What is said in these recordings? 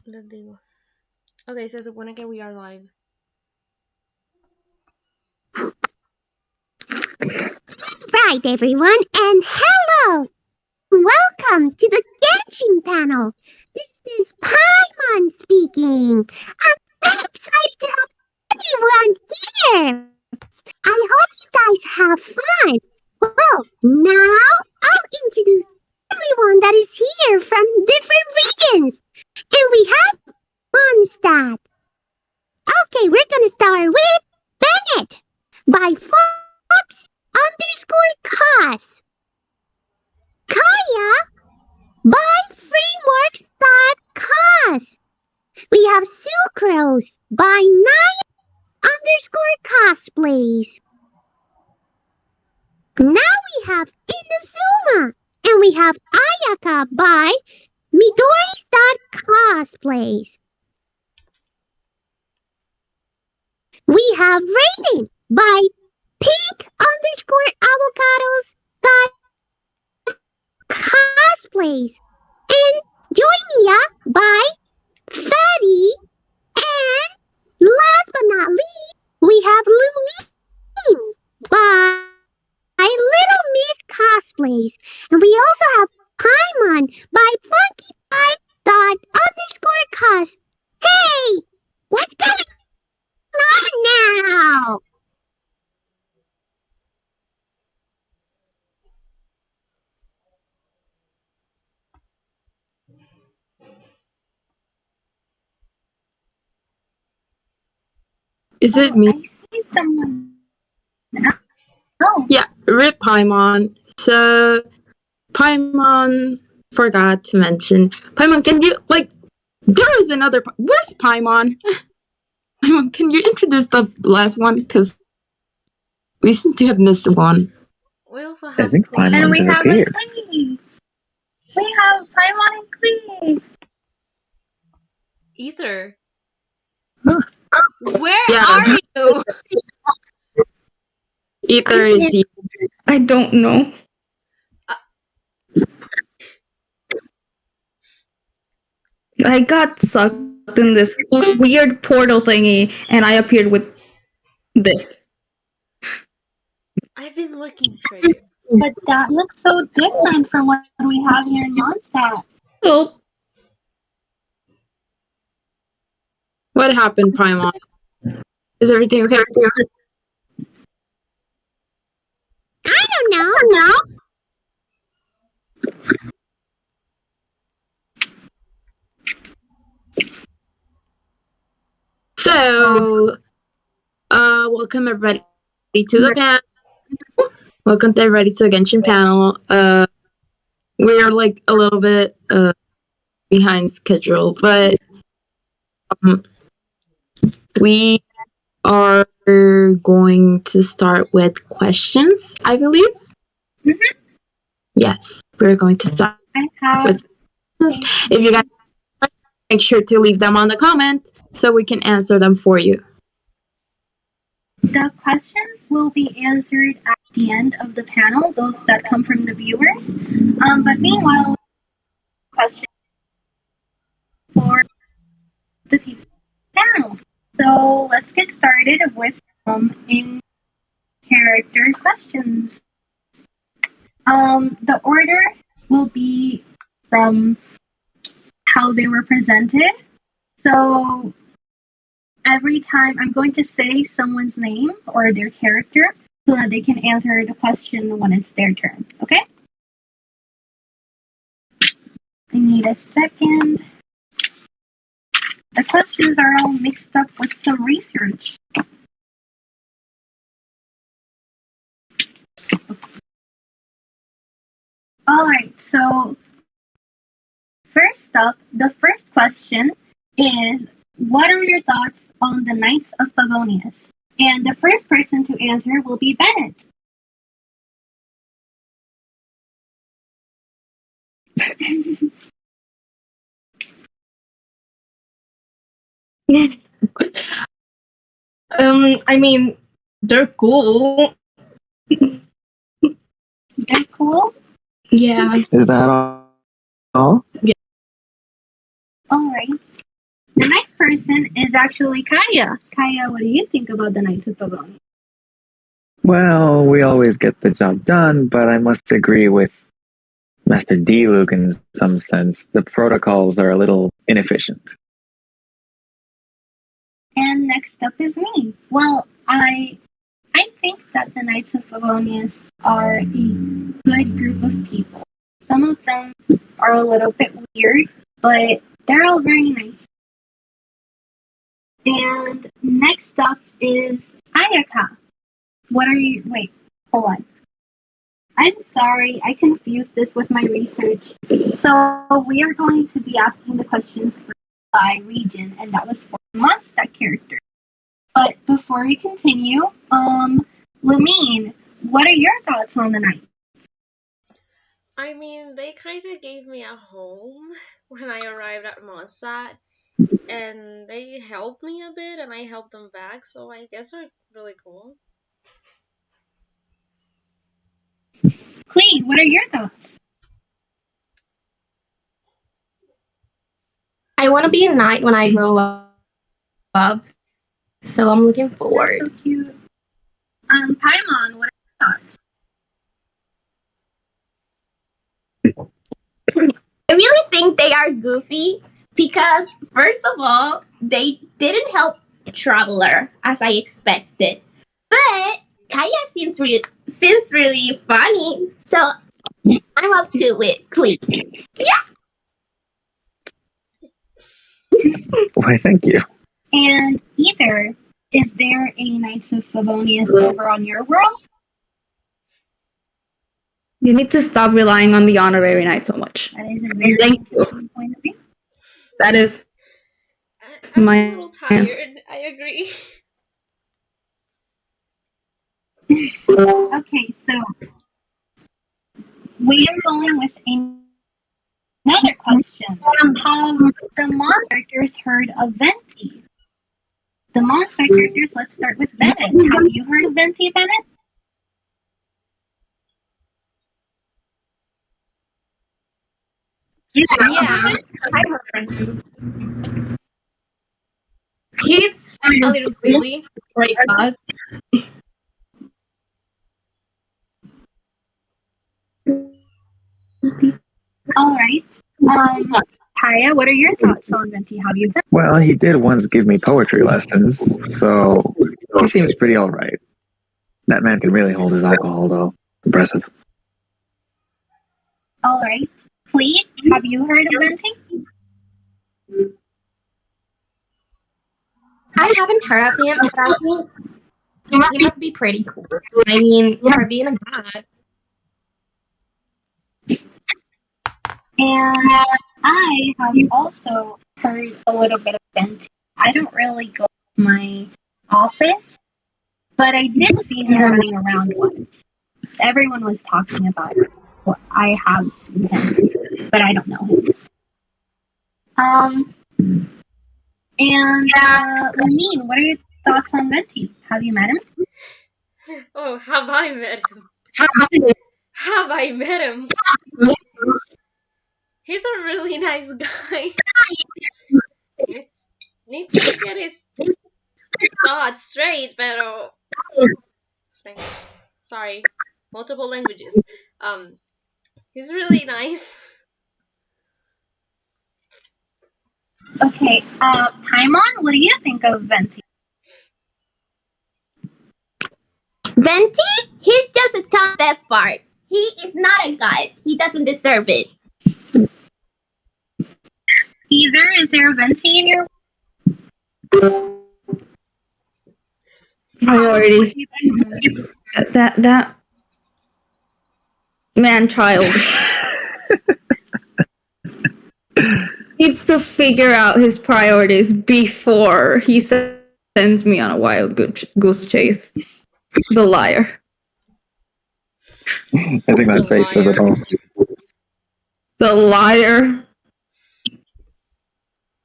Les digo. Ok, se supone que we are live. Right, everyone, and hello! Welcome to the Genshin panel. This is Paimon speaking. I'm so excited to have everyone here. I hope you guys have fun. Well, now I'll introduce everyone that is here from different regions. And we have Mondstadt. Okay, we're gonna start with Bennett by Fox _Cos. Kaya by Frameworks.cos. We have Sucrose by Naya _cosplays. Now we have Inazuma, and we have Ayaka by Midori's.cosplays. We have Raiden by Pink_Avocados.cosplays. And Joymia by Fatty. And last but not least, we have Lumine by Little Miss Cosplays. And we also have Paimon by Funky5._cos. Hey, what's going on now? Is it me? I see someone. Oh. Yeah, Rip Paimon. So, Paimon forgot to mention. Paimon, can you, there is another. Where's Paimon? Paimon, can you introduce the last one? Because we seem to have missed one. We also have. I think Queen. Paimon And we have a disappeared. Clee. We have Paimon and Clee. Ether. Huh. Where Yeah. are you? Ether is the. I don't know. I got sucked in this weird portal thingy, and I appeared with this. I've been looking for you. But that looks so different from what we have here in Mondstadt. Oh, What happened, Paimon? Is everything okay? I don't know. So, welcome everybody to the panel. Welcome to everybody to the Genshin panel. We're a little bit behind schedule, but we are going to start with questions, I believe. Mhm. Yes, we're going to start I have with questions. If you guys make sure to leave them on the comment so we can answer them for you. the questions will be answered at the end of the panel, those that come from the viewers. But meanwhile, questions for the people panel. So let's get started with in character questions. The order will be from how they were presented. So every time I'm going to say someone's name or their character so that they can answer the question when it's their turn. Okay? I need a second. The questions are all mixed up with some research. Alright, so first up, the first question is, what are your thoughts on the Knights of Favonius? And the first person to answer will be Bennett. I mean, they're cool. They're cool? Yeah. Is that all? Alright. next person is actually Kaya. Kaya, what do you think about the Knights of Pavonia? Well, we always get the job done, but I must agree with Master D. Luke in some sense. The protocols are a little inefficient. And next up is me. Well, I think that the Knights of Favonius are a good group of people. Some of them are a little bit weird, but they're all very nice. And next up is Ayaka. What are you? Wait, hold on. I'm sorry, I confused this with my research. So we are going to be asking the questions by region, and that was for Mondstadt character. But before we continue, Lumine, what are your thoughts on the night? I mean, they kind of gave me a home when I arrived at Mondstadt, and they helped me a bit, and I helped them back, so I guess they're really cool. Clee, what are your thoughts? I want to be a knight when I grow up, so I'm looking forward. That's so cute. Paimon, what are your thoughts? I really think they are goofy because, first of all, they didn't help Traveler as I expected. But Kaya seems really funny, so I'm up to it. Clee. Why, thank you. And either, is there a Knights of Favonius over on your world? You need to stop relying on the honorary knight so much. That is a very Thank you. interesting point of view. That is I'm my a little tired. answer. I agree. Okay, so we are going with another question. Have the Mon characters heard of Venti? The Mondstadt characters, let's start with Bennett. Have you heard of Venti, Bennett? Yeah, I heard him. He's a little silly, right, God? All right. Kaya, what are your thoughts on Venti? Have you heard? Well, he did once give me poetry lessons, so he seems pretty alright. That man can really hold his alcohol, though. Impressive. All right. Fleet, have you heard of Venti? I haven't heard of him, but I think he must be pretty cool. I mean, for being a god. And I have also heard a little bit of Venti. I don't really go to my office, but I did see him running around once. Everyone was talking about it. Well, I have seen him, but I don't know him. And Lamine, what are your thoughts on Venti? Have you met him? Oh, have I met him? Have I met him? He's a really nice guy. Needs to get his thoughts straight, pero Spanish. Sorry, multiple languages. He's really nice. Okay, Paimon, what do you think of Venti? Venti? He's just a top step fart. He is not a god. He doesn't deserve it. Either, is there a Venti in your Priorities. That man child needs to figure out his priorities before he sends me on a wild goose chase. The liar. I think that face says it all. The liar.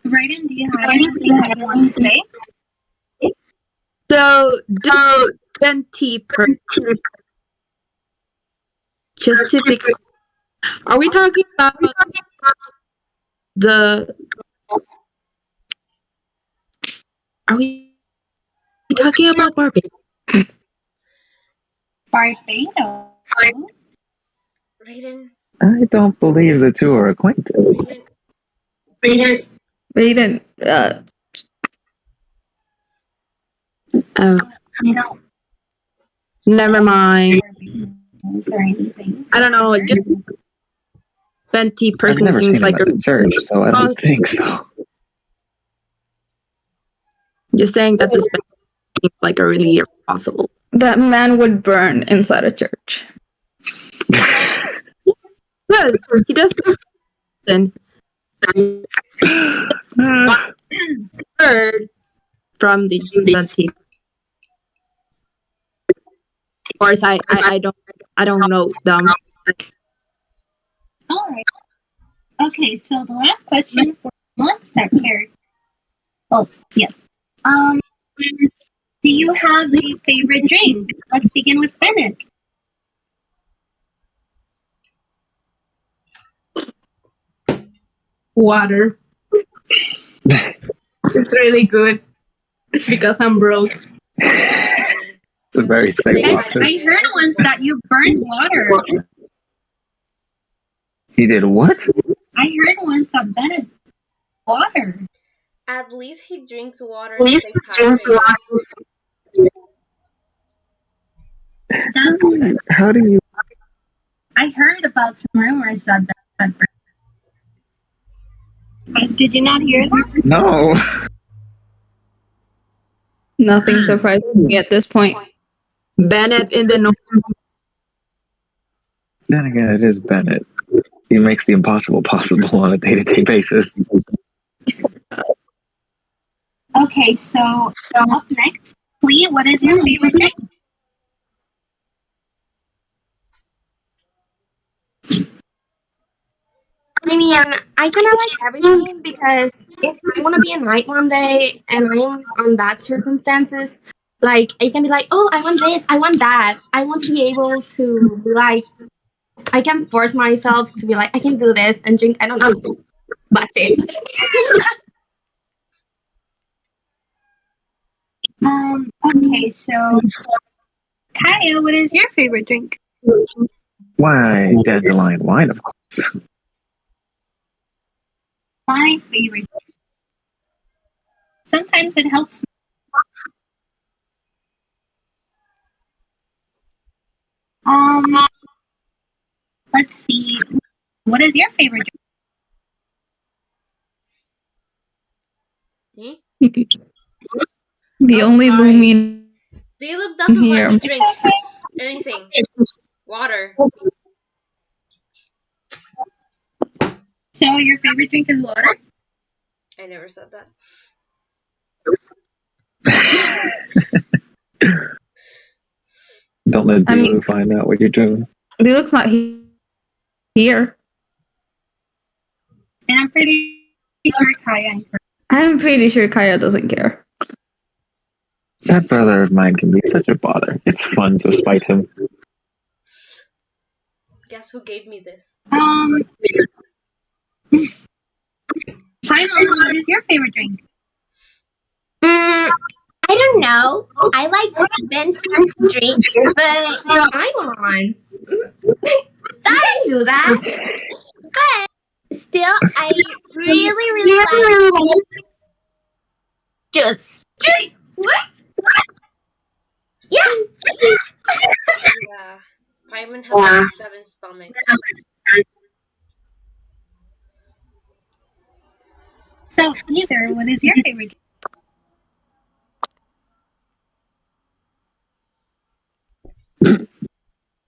Raiden, do you have anything that you want to say? So, do Venti just to be clear, are we talking about the Are we talking about Barbados? Barbados. Raiden, I don't believe the two are acquainted. Raiden, Raiden, Oh, I don't never mind. Barbados or anything. I don't know. Just Venti I've person never seems seen him like at the church, so I don't think so. just saying that this seems like a really irresponsible. that man would burn inside a church. Yes, he does. Then heard from these Venti. Of course, I don't know them. All right. Okay, so the last question for Mondstadt character. Oh, yes. Do you have a favorite drink? Let's begin with Bennett. Water. It's really good because I'm broke. It's a very safe option. I heard once that you burned water. He did what? I heard once that Bennett water. at least he drinks water and stays hydrated. That's, How do you? I heard about some rumors that Bennett burned. Did you not hear that? No. Nothing surprises me at this point. Bennett in the north. Then again, it is Bennett. He makes the impossible possible on a day-to-day basis. Okay, so up next, Lee, what is your favorite drink? I mean, I kind of like everything because if I want to be a knight one day and I'm on that circumstances, like I can be like, oh, I want this, I want that. I want to be able to be like, I can force myself to be like, I can do this and drink. I don't know, but it. Okay, so Kaya, what is your favorite drink? Why, dandelion wine, of course. My favorite. Sometimes it helps. Let's see. What is your favorite drink? The Oh, only sorry. Lumion Caleb doesn't here. let me drink anything. Water. So your favorite drink is water? I never said that. Don't let I Dulu mean- find out what you're doing. Liluk's not here. And I'm pretty sure Kaya and I'm pretty sure Kaya doesn't care. That brother of mine can be such a bother. It's fun to spite him. Guess who gave me this? Hi, Mama, what is your favorite drink? I don't know. I like Ben's drinks, but I'm on. I do that. But still, I really like juice. Juice. What? Yeah. Yeah. Paimon has like 7 stomachs. So, either, what is your favorite drink?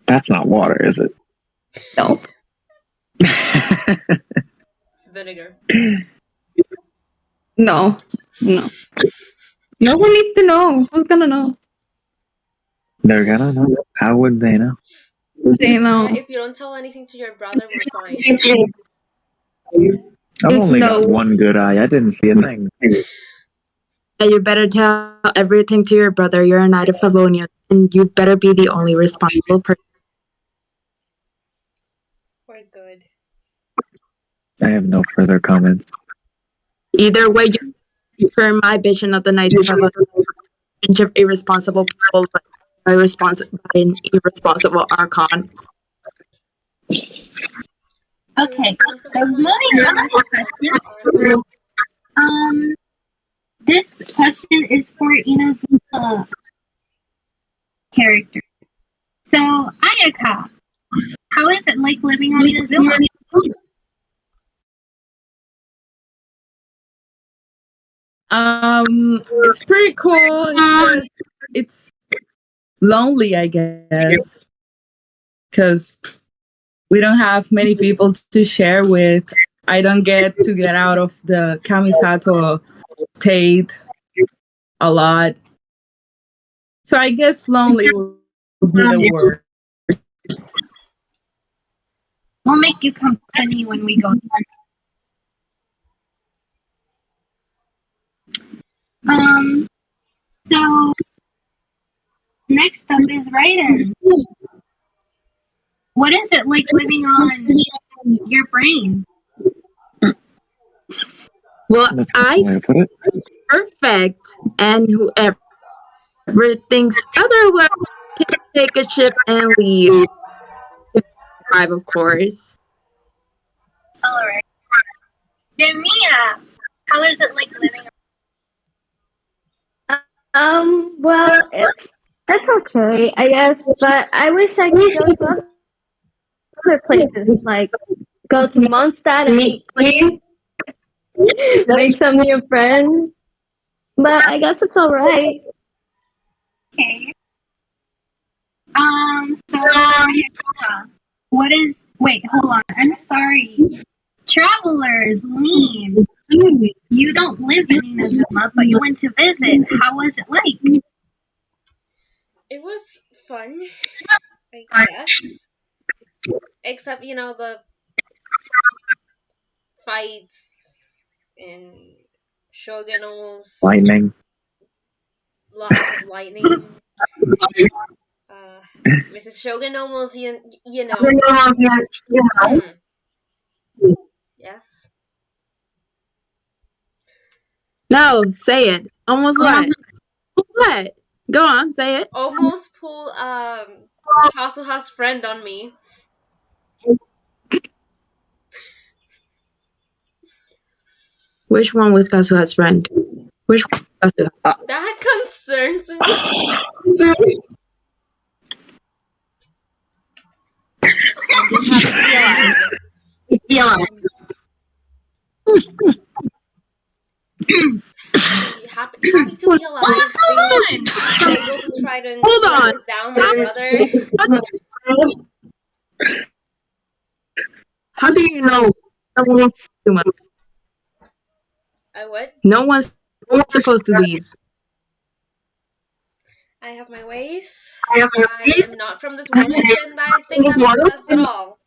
That's not water, is it? No. It's vinegar. No. No one needs to know. Who's gonna know? They're gonna know. How would they know? They know. Yeah, if you don't tell anything to your brother, we're fine. I've only No. got one good eye. I didn't see a thing. Yeah, you better tell everything to your brother. You're a knight of Favonia, and you better be the only responsible person. We're good. I have no further comments. Either way, For my vision of the Knights of a bunch of irresponsible people, but by an irresponsible archon. Okay, so Irresponsible moving knights or on to irresponsible question. This question is for Inazuma character. So, Ayaka, how is it like living on Inazuma? It's pretty cool. It's lonely, I guess, because we don't have many people to share with. I don't get out of the Kamisato state a lot. So I guess lonely will be the word. We'll make you company when we go there. So next up is Raiden. What is it like living on your brain? Well, That's a good way to put it. perfect, and whoever thinks otherwise can take a ship and leave. Drive, of course. Alright. Demia, how is it like living Well, it's okay, I guess, but I wish I could go to other places, like go to Mondstadt and meet Queen, make some new friends. But I guess it's alright. okay? So Ryusuke, what is wait, hold on. I'm sorry. Travelers, leave. You don't live in Inazuma, but you went to visit. How was it like? It was fun, I guess. Except, the fights and shogunals, Lightning. lots of lightning. Mrs. Shogun almost, yes. No, say it. Almost what? What? Go on, say it. Almost pulled Kazuha's friend on me. Which one was Kazuha's friend? Which one was Kazuha? That concerns me. I'm just happy to be alive. Happy to be alive. Being able to try to Hold on. down my brother. How do you know? I would. No one's supposed to leave. I have my ways. I am not from this world, and I think that's it all.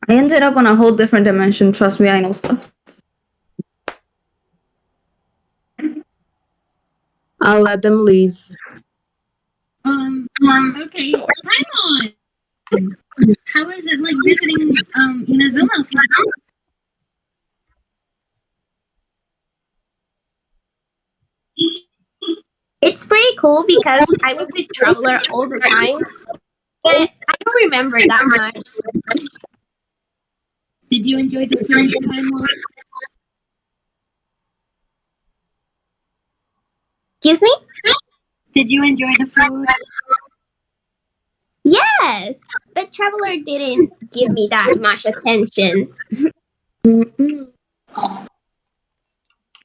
I ended up on a whole different dimension. Trust me, I know stuff. I'll let them leave. Okay, Paimon. How is it like visiting Inazuma? It's pretty cool because I was with Traveler all the time, but I don't remember that much. Did you enjoy the food, Paimon? Excuse me? Did you enjoy the food? Yes, but Traveler didn't give me that much attention.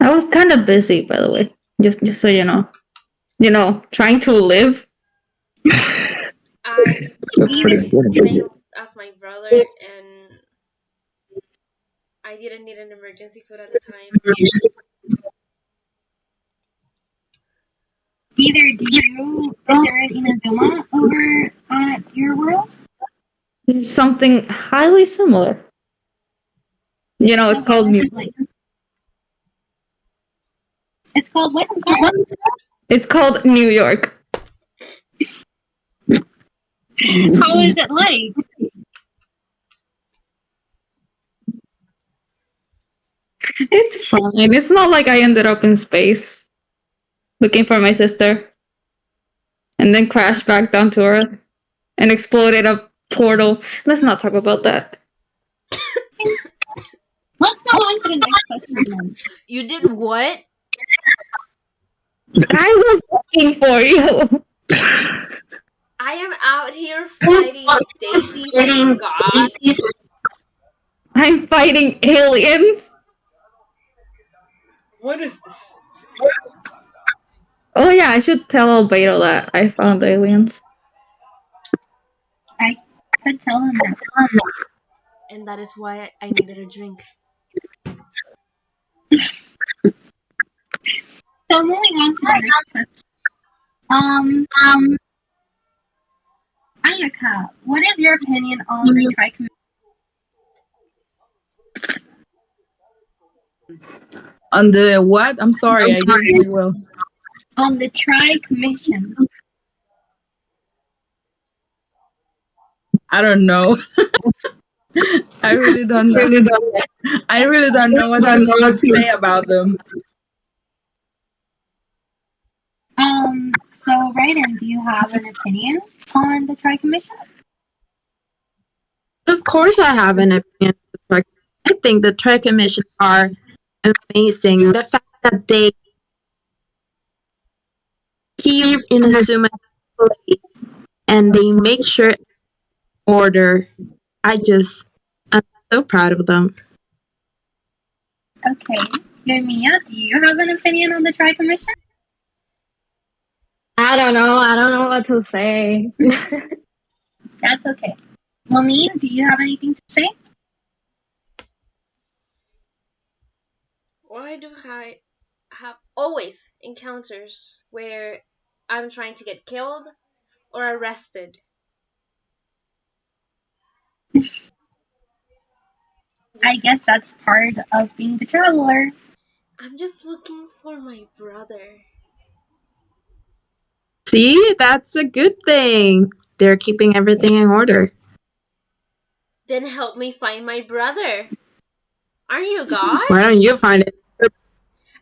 I was kind of busy, by the way. Just so you know. Trying to live. I That's pretty good. failed as my brother, and I didn't need an emergency food at the time. Either did you there in Inazuma over at your world? There's something highly similar. It's called New. It's called what? It's called New York. How is it like? It's fine. It's not like I ended up in space looking for my sister and then crashed back down to Earth and exploded a portal. Let's not talk about that. Let's move on to the next question then. You did what? I was looking for you. I am out here fighting deities and gods. I'm fighting aliens. What is this? Oh yeah, I should tell Albedo that I found aliens. I could tell him that. And that is why I needed a drink. So moving on to the next question. Ayaka, what is your opinion on the tri-commission? On the what? I'm sorry, I didn't hear you well. On the tri-commission. I don't know. I really don't know. I really don't know what to say about them. So Raiden, do you have an opinion on the tri-commission? Of course, I have an opinion. I think the Trek Commission are amazing. The fact that they keep in a and they make sure order. I'm so proud of them. Okay. Yomiya, do you have an opinion on the tri-commission? I don't know what to say. That's okay. Lamine, do you have anything to say? Why do I have always encounters where I'm trying to get killed or arrested? I guess that's part of being the traveler. I'm just looking for my brother. See, that's a good thing. They're keeping everything in order. Then help me find my brother. Aren't you God? Why don't you find it?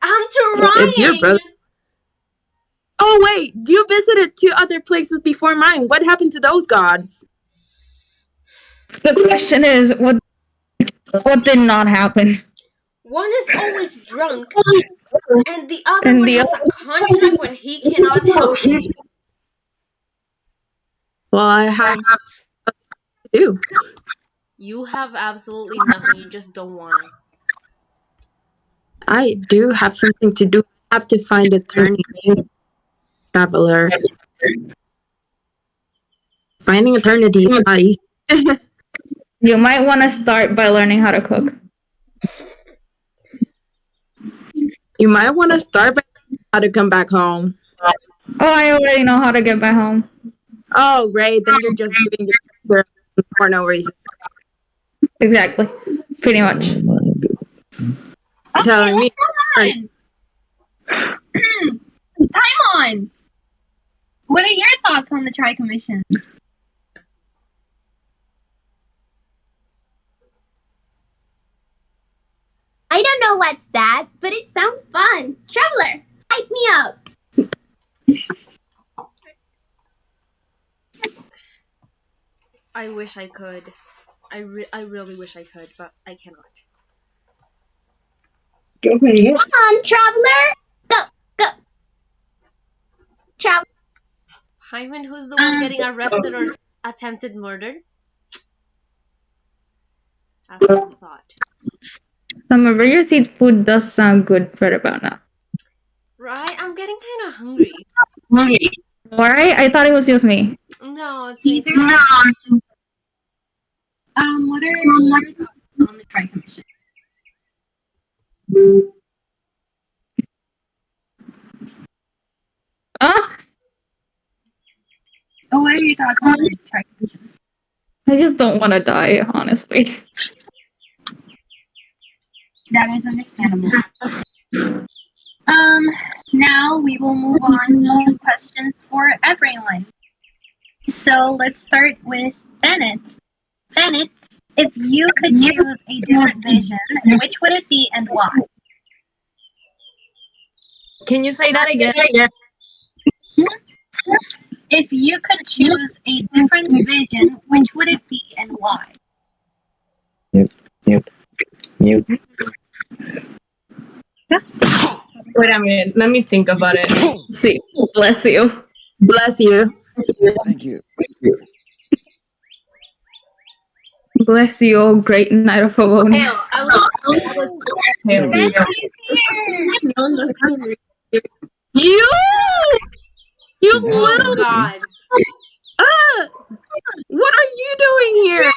I'm trying. It's your brother. Oh wait, you visited 2 other places before mine. What happened to those gods? The question is, what did not happen? One is always drunk, and the other one has a contract when he cannot help me. Well, I have to do. You have absolutely nothing. You just don't want it. I do have something to do. I have to find eternity, traveler. Finding eternity is not easy. You might want to start by learning how to cook. You might want to start by how to come back home. Oh, I already know how to get back home. Oh, great. Then you're just giving your for no reason. Exactly. Pretty much. Okay, Telling me. let's move on. Paimon, what are your thoughts on the tri-commission? I don't know what's that, but it sounds fun. Traveler, hype me up. I wish I could. I really wish I could, but I cannot. Come on, traveler. Go. Traveler. Hyman, who's the one getting arrested or attempted murder? That's what I thought. Some of your seafood does sound good right about now. Right? I'm getting kind of hungry. Alright, I thought it was just me. No, it's Either. What are your thoughts on the tri-commission? Oh, what are your thoughts on the tri-commission? I just don't want to die, honestly. That is understandable. Now we will move on to questions for everyone. So let's start with Bennett. Bennett, If you could choose a different vision, which would it be and why? Can you say that again? If you could choose a different vision, which would it be and why? Mute. Wait a minute. Let me think about it. See, bless you. Bless you. Thank you. Bless you, oh great knight of Hell, Favonius. I was hell. Betty's here! You Yeah. Oh God. What are you doing here?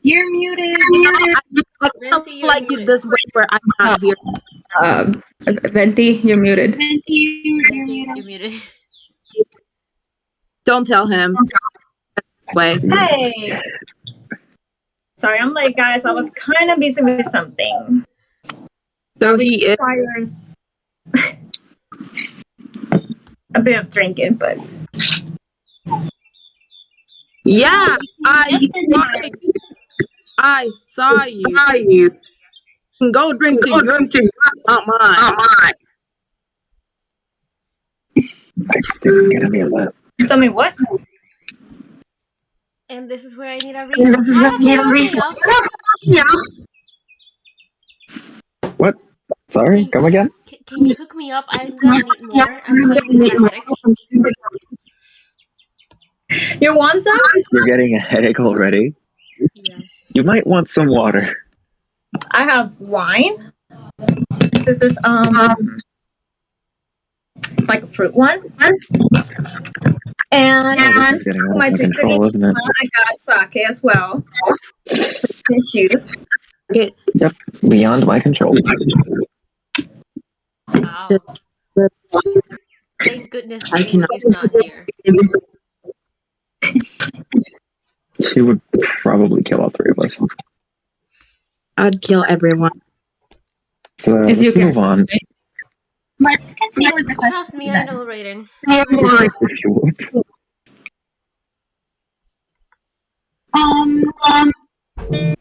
You're muted. I Venti, don't you're like it muted. this way where I'm not here. Venti, you're muted. Venti, you're Venti, muted. you're muted. Don't tell him. Way. Hey. Sorry, I'm late, guys. I was kind of busy with something. So he is. Requires a bit of drinking, but Yeah, I saw you. Go drink to your not mine. I didn't get any of that. tell me what? And this is where I need a refill. What? Sorry, come again? Can you hook me up? I'm gonna need more. I'm getting diabetic. You want some? You're getting a headache already. Yes. You might want some water. I have wine. This is like a fruit one. And It's getting out of my my drink control, isn't it? I got sake as well. Issues. Yep, beyond my control. Wow. Thank goodness I cannot. Amy's not here. She would probably kill all three of us. I'd kill everyone. So If you let's move on. Let's continue with the question. Trust me, I know, Raiden. If you would.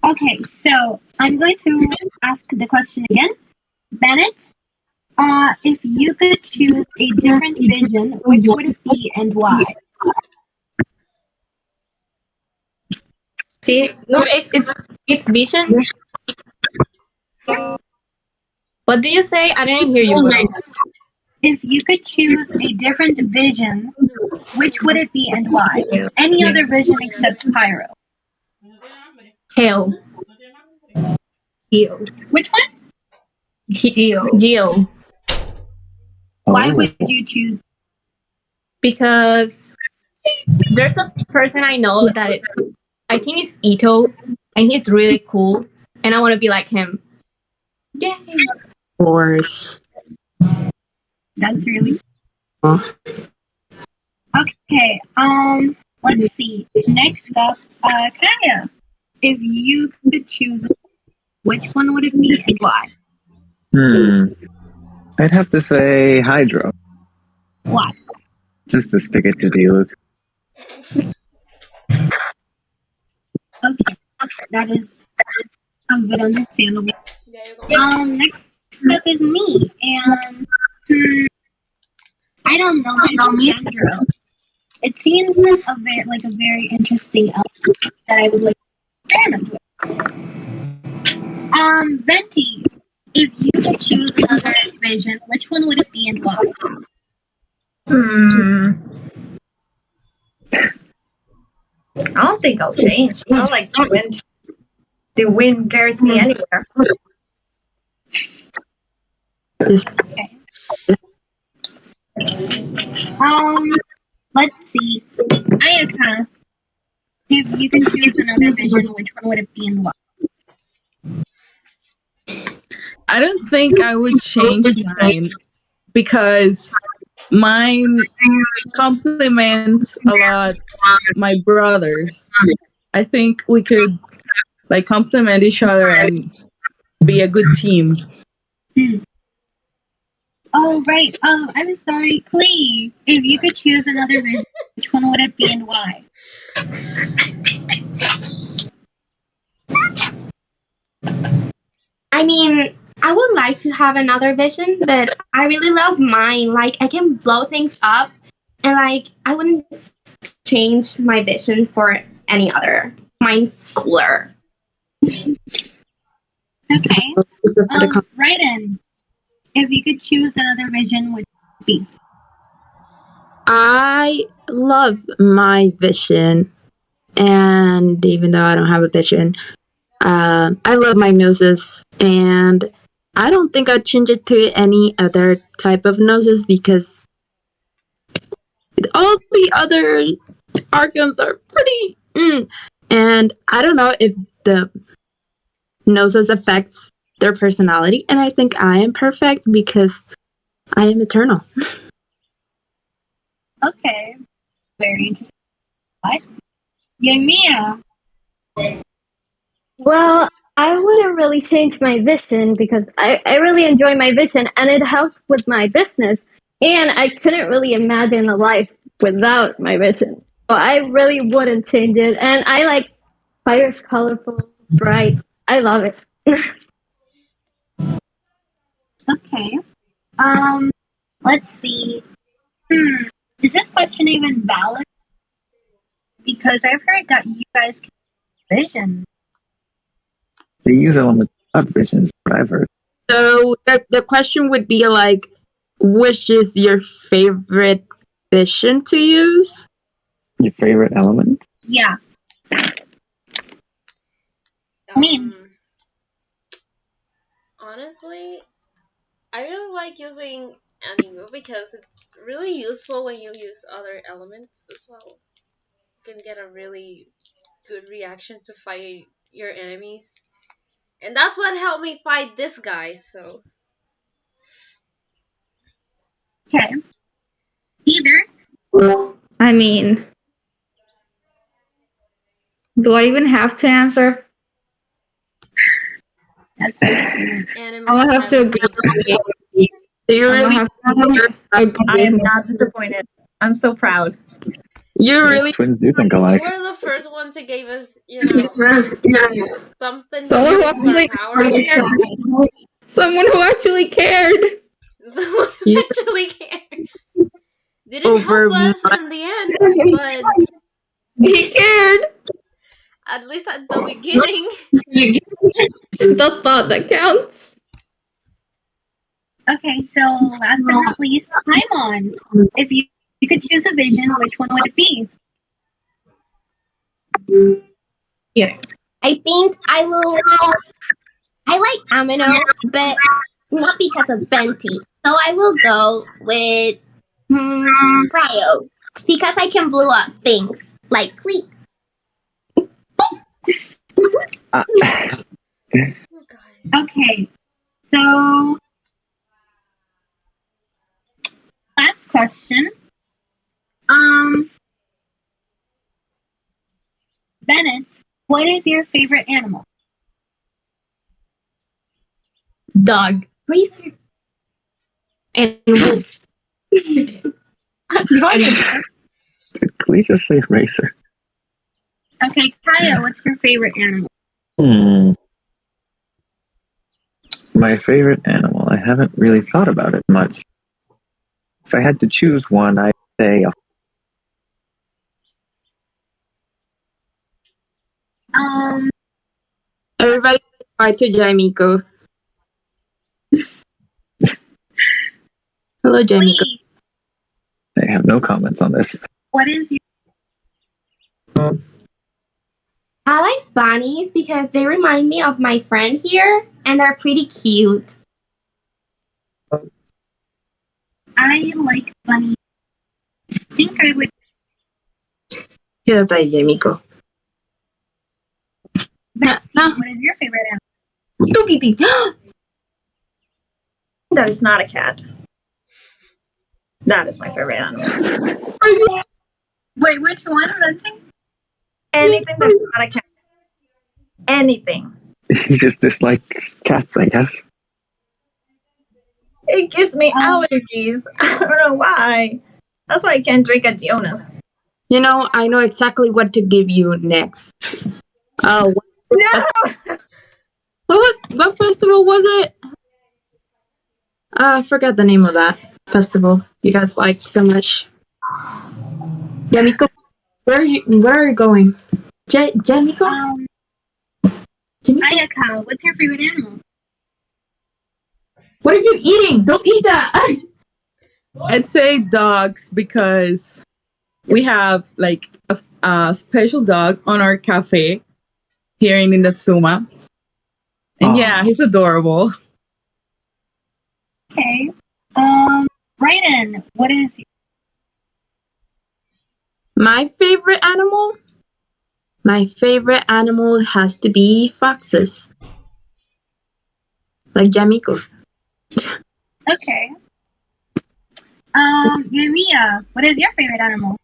Okay, so I'm going to ask the question again. Bennett, if you could choose a different vision, which would it be and why? See, no, it's vision. What do you say? I didn't hear you well. If you could choose a different vision, which would it be and why? Any other vision except Pyro. Hell. Geo. Which one? Geo. Why Oh. would you choose? Because there's a person I know that I think it's Ito, and he's really cool, and I want to be like him. Yeah. Of course. That's really Oh. okay. Let's see. Next up, Kaya. If you could choose, which one would it be and why? I'd have to say Hydro, Why? just to stick it to Diluc. Okay, that is a bit understandable. There you go. Next up is me, and I don't know, Andrew. It seems like a very interesting element that I would like to experiment with. Venti, if you could choose another vision, which one would it be and why? I don't think I'll change. I don't like the wind. The wind carries me anywhere. Let's see. Ayaka, if you can choose another vision, which one would it be and why? I don't think I would change mine because mine complements a lot my brothers. I think we could like complement each other and be a good team. Oh, right. I'm sorry, Clee. If you could choose another vision, which one would it be and why? I mean, I would like to have another vision, but I really love mine. Like, I can blow things up, and like, I wouldn't change my vision for any other. Mine's cooler. Okay. Right in. If you could choose another vision, would it be? I love my vision, and even though I don't have a vision, I love my noses, and I don't think I'd change it to any other type of noses because all the other Archons are pretty. And I don't know if the noses affects their personality, and I think I am perfect because I am eternal. Okay. Very interesting. What? Mia. Well, I wouldn't really change my vision because I really enjoy my vision and it helps with my business. And I couldn't really imagine a life without my vision. So I really wouldn't change it. And I like fire's colorful, bright. I love it. Okay. Let's see. Is this question even valid? Because I've heard that you guys can vision. They use element visions, what I've heard. So the question would be like, which is your favorite vision to use? Your favorite element? Yeah. Honestly, I really like using Animo because it's really useful when you use other elements as well. You can get a really good reaction to fight your enemies. And that's what helped me fight this guy, so. Okay. Either. I mean, do I even have to answer? That's Animus I'll have to agree. You really I am not disappointed. I'm so proud. You really twins do think alike. You were the first one to give us, something Someone who to actually our power. Someone who actually cared. Someone who actually cared. Didn't help us in the end, but he cared. At least at the beginning. The thought that counts. Okay, so last but not least, Paimon. If you could choose a vision, which one would it be? Yeah. I think I will. I like Amino, but not because of Venti. So I will go with Cryo because I can blow up things like Cleek. Okay, so last question. Bennett, what is your favorite animal? Dog. Racer. And wolves. Did we just say racer? Okay, Kaya, what's your favorite animal? My favorite animal. I haven't really thought about it much. If I had to choose one, I'd say everybody try to Jaimiko. Hello, Jaimiko. I have no comments on this. What is your... I like bunnies because they remind me of my friend here, and they're pretty cute. I like bunnies. I think I would... Quédate, Jaimiko. Betsy, what is your favorite animal? Tukiti. That is not a cat. That is my favorite animal. Wait, which one? Anything that's not a cat. Anything. He just dislikes cats, I guess. It gives me allergies. I don't know why. That's why I can't drink at Diona's. You know, I know exactly what to give you next. No! What festival was it? I forgot the name of that festival you guys liked so much. Yamiko, where are you going? Jamiko? Ayaka, what's your favorite animal? What are you eating? Don't eat that! I'd say dogs because we have like a special dog on our cafe here in Indatsuma. And yeah, he's adorable. Okay. Raiden, what is My favorite animal? My favorite animal has to be foxes. Like Yamiko. okay? Yumiya, what is your favorite animal?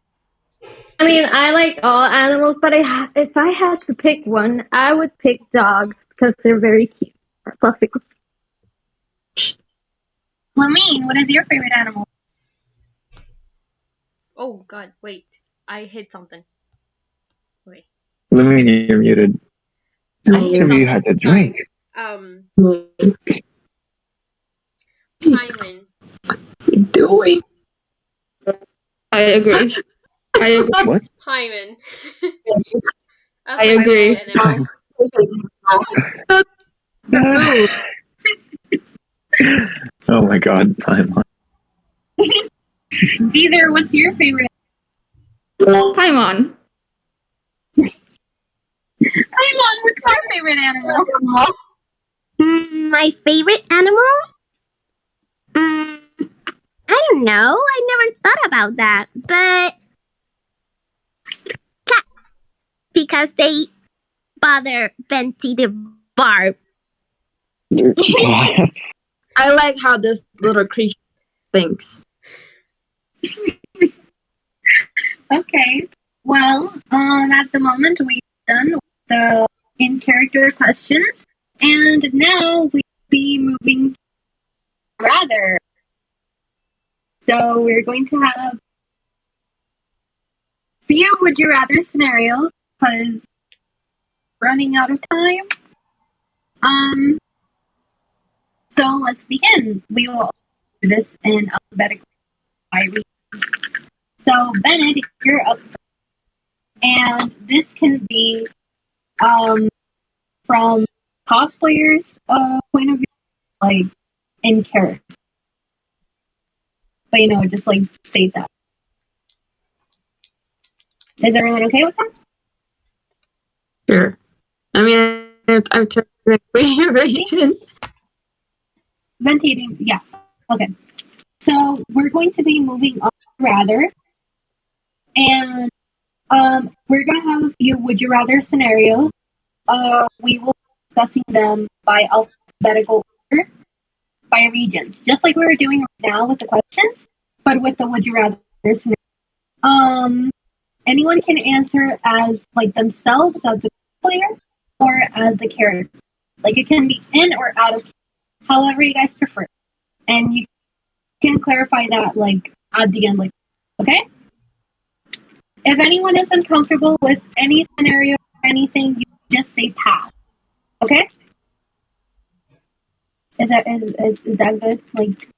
I mean, I like all animals, but if I had to pick one, I would pick dogs because they're very cute. Fluffy. Lamine, what is your favorite animal? Oh God, wait. I hit something. Okay. Lumini, you're muted. I hit Maybe you something. had to Sorry. drink. Simon. Doing. I agree. I agree. What? Hyman. I agree. Oh my god, Paimon. Either, what's your favorite? Paimon. Paimon, what's your favorite animal? My favorite animal? I don't know. I never thought about that. But cat, because they bother Venti the barb. What? I like how this little creature thinks. Okay. Well, at the moment we've done the in-character questions, and now we'll be moving rather. So we're going to have few would you rather scenarios because running out of time. So let's begin. We will do this in alphabetical by regions. So Bennett, you're up first. And this can be from cosplayers' point of view, like in character. But just like state that. Is everyone okay with that? Sure. I mean, I'm trying Ventilating, yeah. Okay. So we're going to be moving on rather. And we're going to have a few would you rather scenarios. We will be discussing them by alphabetical order, by regions, just like we were doing right now with the questions, but with the would you rather scenario. Anyone can answer as like themselves as the player or as the character. Like it can be in or out of, however you guys prefer, and you can clarify that like at the end, like okay. If anyone is uncomfortable with any scenario or anything, you just say pass. Okay? Is that good? Like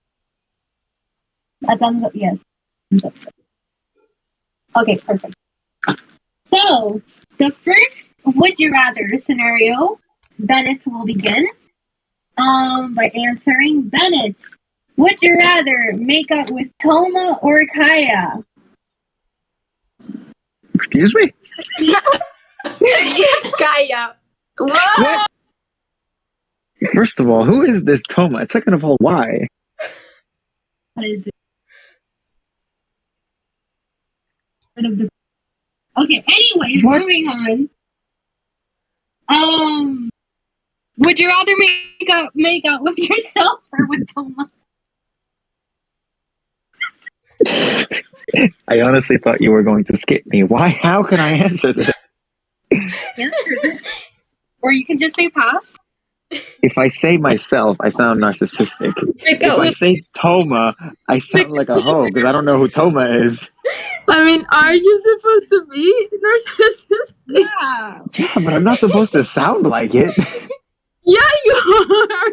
a thumbs up? Yes. Thumbs up. Okay, perfect. So the first would you rather scenario, Bennett will begin. By answering Bennett. Would you rather make up with Toma or Kaya? Excuse me? Kaya. What? First of all, who is this Toma? And second of all, why? What is it? Okay, anyways, moving on. Would you rather make out with yourself or with Toma? I honestly thought you were going to skip me. Why? How can I answer this? Answer this. Or you can just say pass. If I say myself, I sound narcissistic. If I say Toma, I sound like a hoe because I don't know who Toma is. I mean, are you supposed to be narcissistic? Yeah. Yeah, but I'm not supposed to sound like it. Yeah, you are.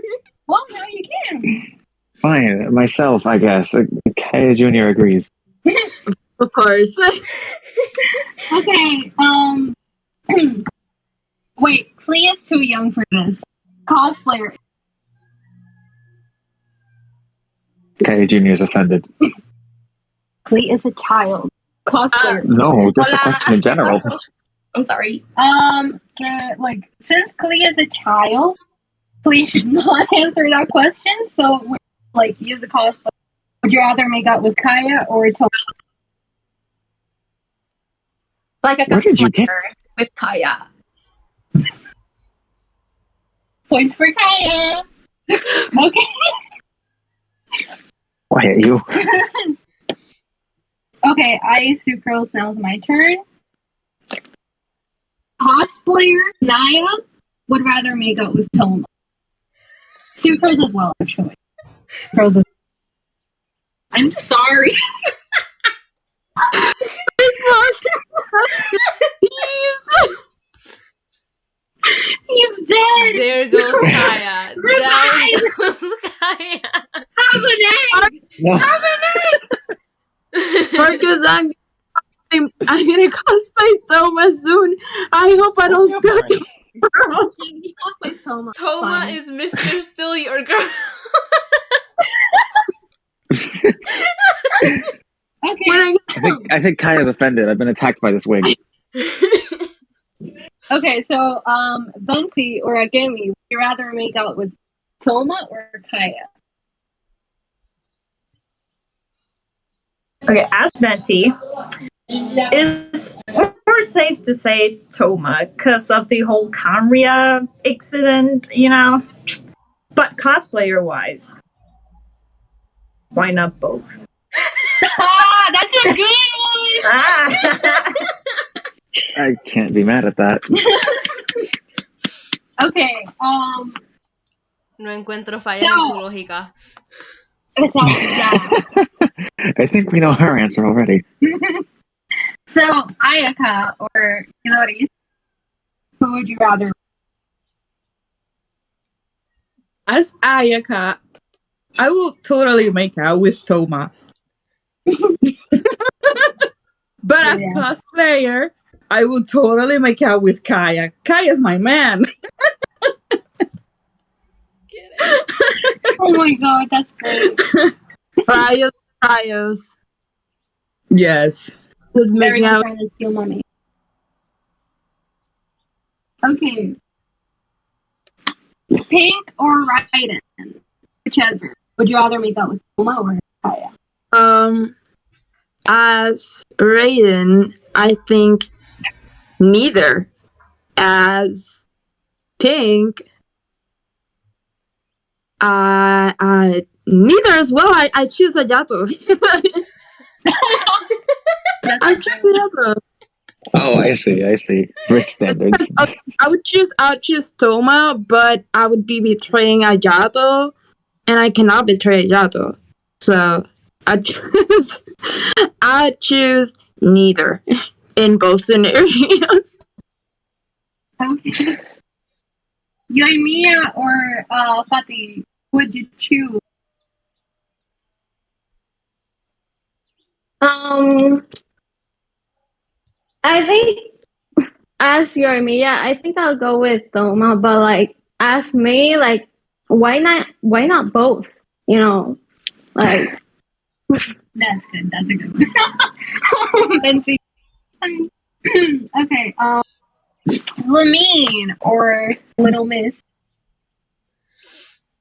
Well, now you can. Fine, myself, I guess. Kaya Jr. agrees. Of course. Okay. Wait, Clea is too young for this. Cosplayer. Kaya Jr. is offended. Clea is a child. Cosplayer. No, just a Hola. question in general. I'm sorry. Since Clea is a child, Clea should not answer that question. So, use a cosplayer. Would you rather make out with Kaya or Toma? Like a Where did you get- cosplayer with Kaya. Points for Kaya. Okay. Why you? Okay, Ice Sucrose, now it's my turn. Cosplayer Naya would rather make out with Toma. Sucrose as well, actually. Sucrose as I'm sorry. He's dead. There goes Kaya. Down goes Kaya. Have an egg. No. Marcus, I'm gonna cosplay Toma soon. I hope I don't still get He cosplays Toma. Toma Fine. is Mr. Still Your Girl. Okay. when I think Kaya's offended. I've been attacked by this wig. Okay, so Venti or Agami, would you rather make out with Toma or Kaya? Okay, as Venti, it's more safe to say Toma because of the whole Camria incident, you know. But cosplayer wise, why not both? That's a good one. Ah. I can't be mad at that. Okay, No encuentro fallas en su lógica. yeah. I think we know her answer already. So Ayaka or Hilary, who would you rather? As Ayaka, I will totally make out with Toma. But as Yeah. cosplayer, I will totally make out with Kaya. Kaya's my man. Oh my god, that's great. Trios. Yes. Just making Everyone's out. trying to steal money. Okay. Pink or Raiden? Whichever. Would you rather make out with Toma or Kaya? As Raiden, I think neither. As Pink, neither as well. I choose Ayato. I choose Ayato. Oh, I see. Rich standards. I would choose Toma, but I would be betraying Ayato, and I cannot betray Ayato. So I choose neither in both scenarios. Okay. Yoimiya or Fatih, would you choose? I think as Yormiya, I think I'll go with Toma, but like as me, like why not both? You know, like That's good. That's a good one. Fancy. Okay. Lumine or Little Miss?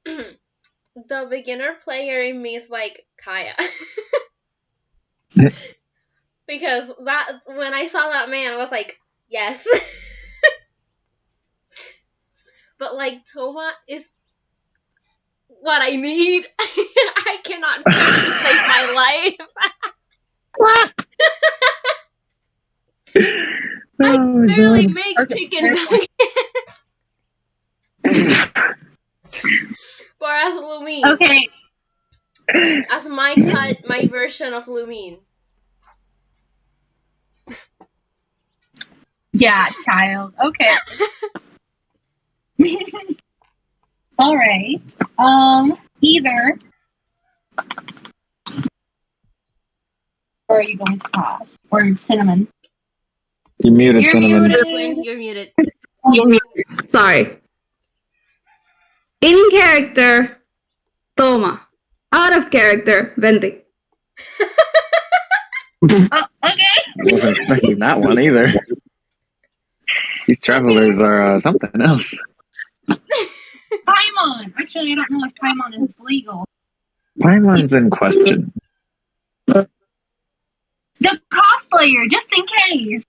The beginner player in me is like Kaya. Because that when I saw that man, I was like, yes. But like Toma is what I need. I cannot pay to save my life. I Oh, barely God. make chicken nuggets. Whereas Lumine, Okay. as my version of Lumine. Yeah, child. Okay. All right. Either. Or are you going to pass? Or cinnamon? You muted You're Cinnamon. muted. Quinn, you're muted. Sorry. In character, Toma. Out of character, Venti. Okay. I wasn't expecting that one either. These travelers are something else. Paimon. Actually, I don't know if Paimon is legal. Paimon's in question. The cosplayer, just in case.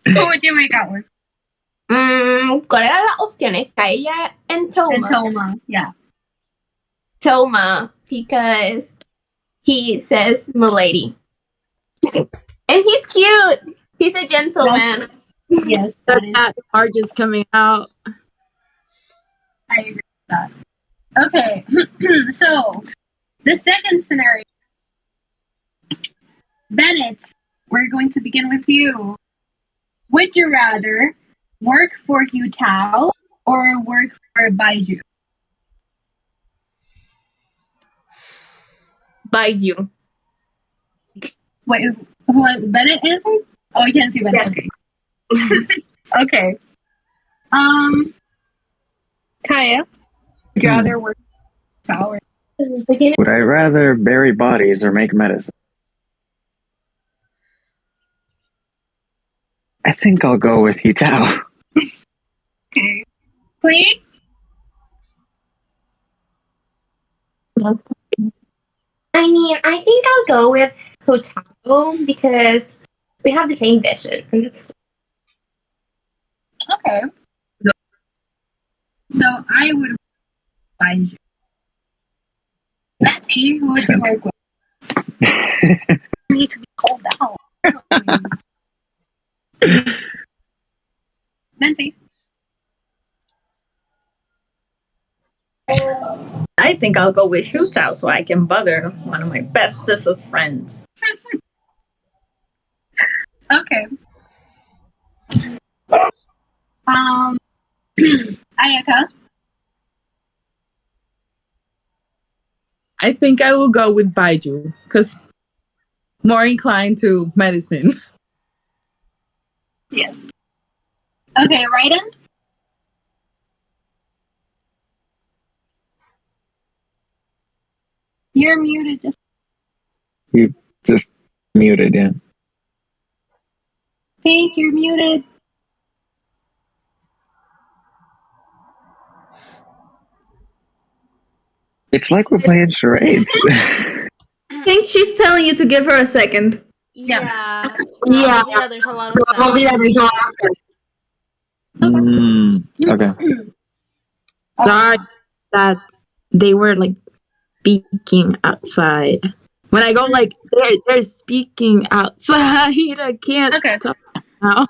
Who would you make out with? ¿Cuál era las opciones? Kaella and Toma. And Toma, yeah. Toma, because he says "milady," and he's cute. He's a gentleman. Yes, That part is coming out. I agree with that. Okay, so the second scenario. Bennett, we're going to begin with you. Would you rather work for Hu Tao or work for Baiju? Baiju. Wait, who Bennett answered? Oh, you can't see Bennett. Okay. Okay. Kaya, would you rather work for Tao or Would I rather bury bodies or make medicine? I think I'll go with Hitao. Okay. Please? I mean, I think I'll go with Hotago because we have the same vision. And it's Okay. So I would Baiju. Betty, who would you work with? Need to be called out. Betty. I think I'll go with Hutao so I can bother one of my bestest of friends. Okay. Ayaka. I think I will go with Baiju because more inclined to medicine. Yes. Okay, Raiden. You're muted. You just muted, yeah. Pink, you're muted. It's like we're playing charades. I think she's telling you to give her a second. Yeah. Yeah. Yeah, there's a lot of sound. Okay. Sorry that they were like speaking outside. When I go like they're speaking outside, I can't talk now.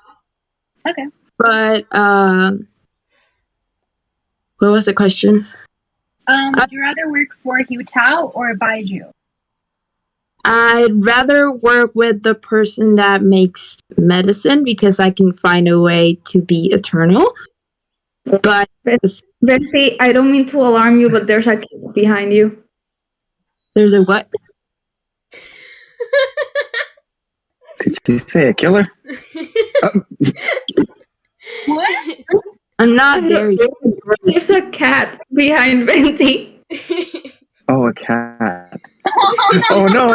Okay. But what was the question? Would you rather work for Hu Tao or Baiju? I'd rather work with the person that makes medicine because I can find a way to be eternal. But Betsy, I don't mean to alarm you, but there's a kid behind you. There's a what? Did you say a killer? What? I'm not there yet. There's a cat behind Venti. Oh, a cat. Oh no!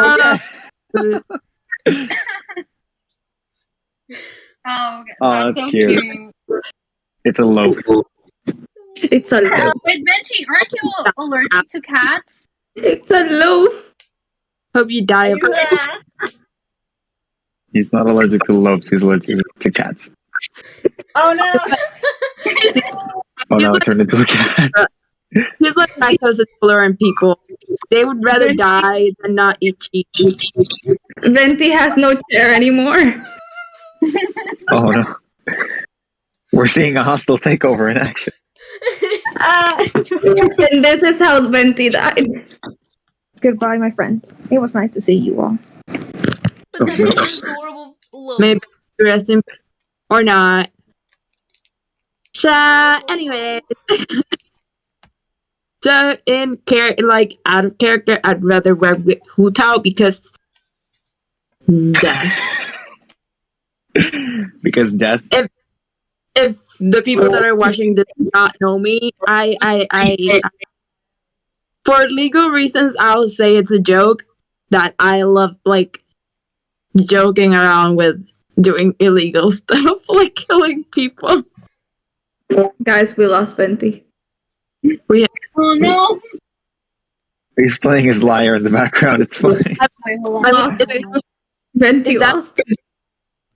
Oh, okay. Oh, that's cute. It's a loaf. It's a loaf. Wait, Benji, aren't you allergic to cats? It's a loaf. Hope you die of He's not allergic to loaves. He's allergic to cats. Oh no! Oh no! It turned into a cat. He's like lactose intolerant people. They would rather die than not eat cheese. Venti has no chair anymore. Oh no! We're seeing a hostile takeover in action. And this is how Venti died. Goodbye, my friends. It was nice to see you all. But that is an adorable look. Maybe rest in or not. Anyway. So out of character, I'd rather work with Hu Tao because death. Because death. If the people that are watching this do not know me, I for legal reasons, I'll say it's a joke that I love, like, joking around with doing illegal stuff, like killing people. Guys, we lost Venti. Oh no! He's playing his lyre in the background. It's fine. Venti lost.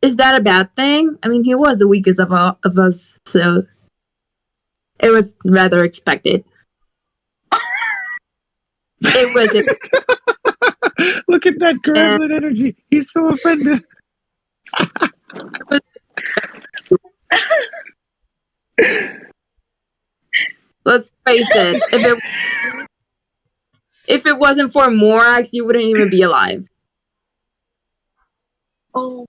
Is that a bad thing? I mean, he was the weakest of us, so it was rather expected. It was. Look at that gremlin energy. He's so offended. Let's face it. If it wasn't for Morax, you wouldn't even be alive. Oh.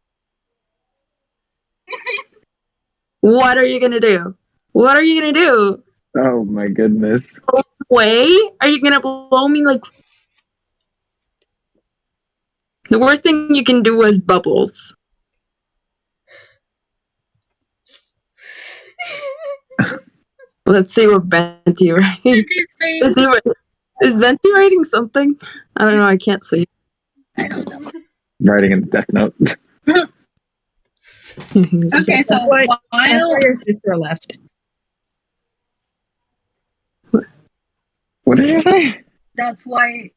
What are you gonna do? What are you gonna do? Oh my goodness. Way? Are you gonna blow me like? The worst thing you can do is bubbles. Let's see what Venti writing. Is Venti writing something? I don't know. I can't see. Writing in Death Note. Okay, so That's why your sister left. What did you say? That's why.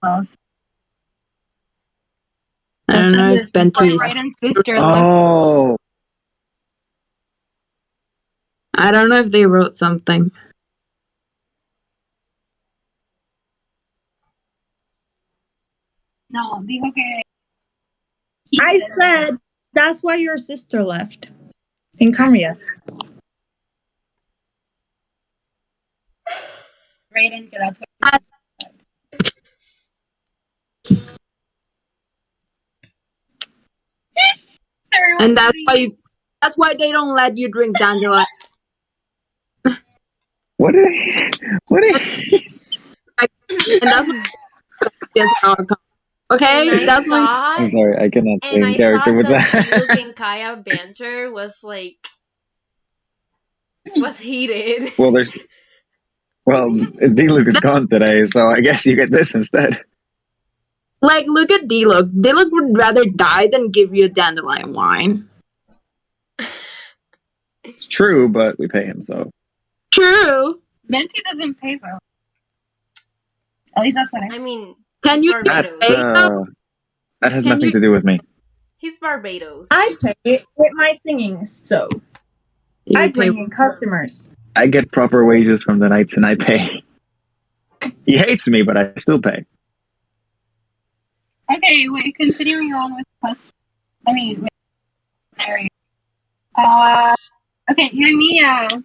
I don't know if Venti is. Raiden's sister. Oh. I don't know if they wrote something. No, dijo que. I said that's why your sister left in Korea. Raiden, que that's what. And that's why they don't let you drink dandelion. What did And that's what okay, that's why. I'm sorry, I cannot stay in I character thought with that that. Diluc and Kaya banter was heated. Well, D-Luke is gone today, so I guess you get this instead. Like, look at D-Luc. D-Luc would rather die than give you a dandelion wine. It's true, but we pay him, so. True. Venti doesn't pay well. At least that's what I mean, can he's you Barbados. That has nothing to do with me. He's Barbados. I pay with my singing, so I bring in customers. I get proper wages from the knights and I pay. He hates me, but I still pay. Okay, wait, continuing on with questions. I mean, with Mary. Okay, Yamiya.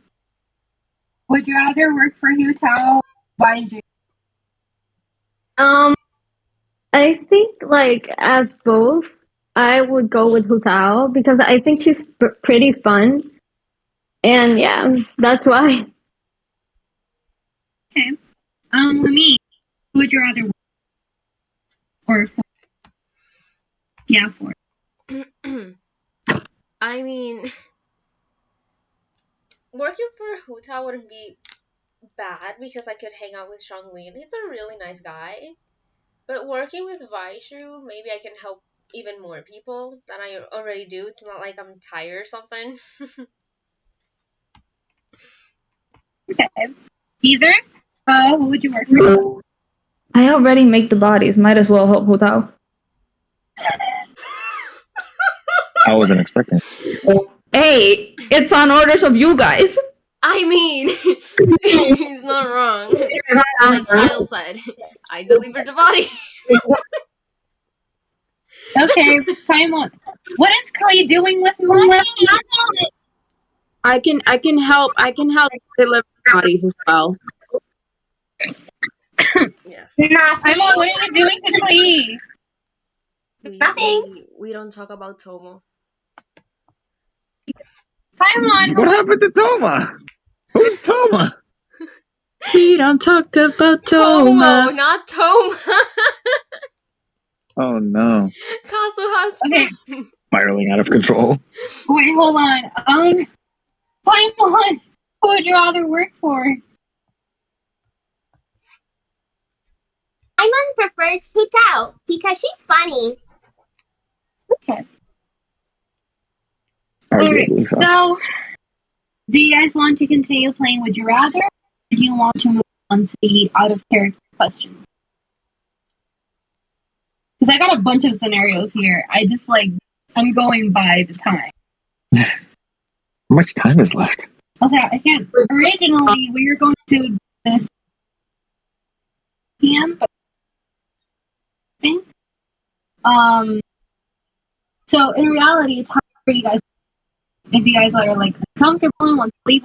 Would you rather work for Hu Tao? Why did you? I think like as both, I would go with Hu Tao because I think she's pretty fun, and yeah, that's why. Okay. Me. Would you rather work or for? Yeah, for. I mean, working for Hu Tao wouldn't be bad because I could hang out with Shangli, and he's a really nice guy. But working with Vaishu, maybe I can help even more people than I already do. It's not like I'm tired or something. Okay. Either. Who would you work for? I already make the bodies. Might as well help Hu Tao. I wasn't expecting. Hey, it's on orders of you guys. I mean, he's not wrong. Like Kyle said, I delivered the body. Okay, Paimon. What is Clay doing with money? I can help deliver bodies as well. Yes. Paimon, what are you doing to Clay? We don't talk about Tomo. Paimon, What happened to Toma? Who's Toma? We don't talk about Tomo, Toma. not Toma. Oh no. Castle has Okay. Spiraling out of control. Wait, hold on. Paimon, who would you rather work for? Simon prefers Hutao because she's funny. Okay. Alright, Arguably so. so do you guys want to continue playing Would You Rather? Or do you want to move on to the out of character question? Because I got a bunch of scenarios here. I'm going by the time. How much time is left? Okay, I can't. Originally, we were going to do this PM, but I think. So in reality, it's hard for you guys. If you guys are like uncomfortable and want to leave,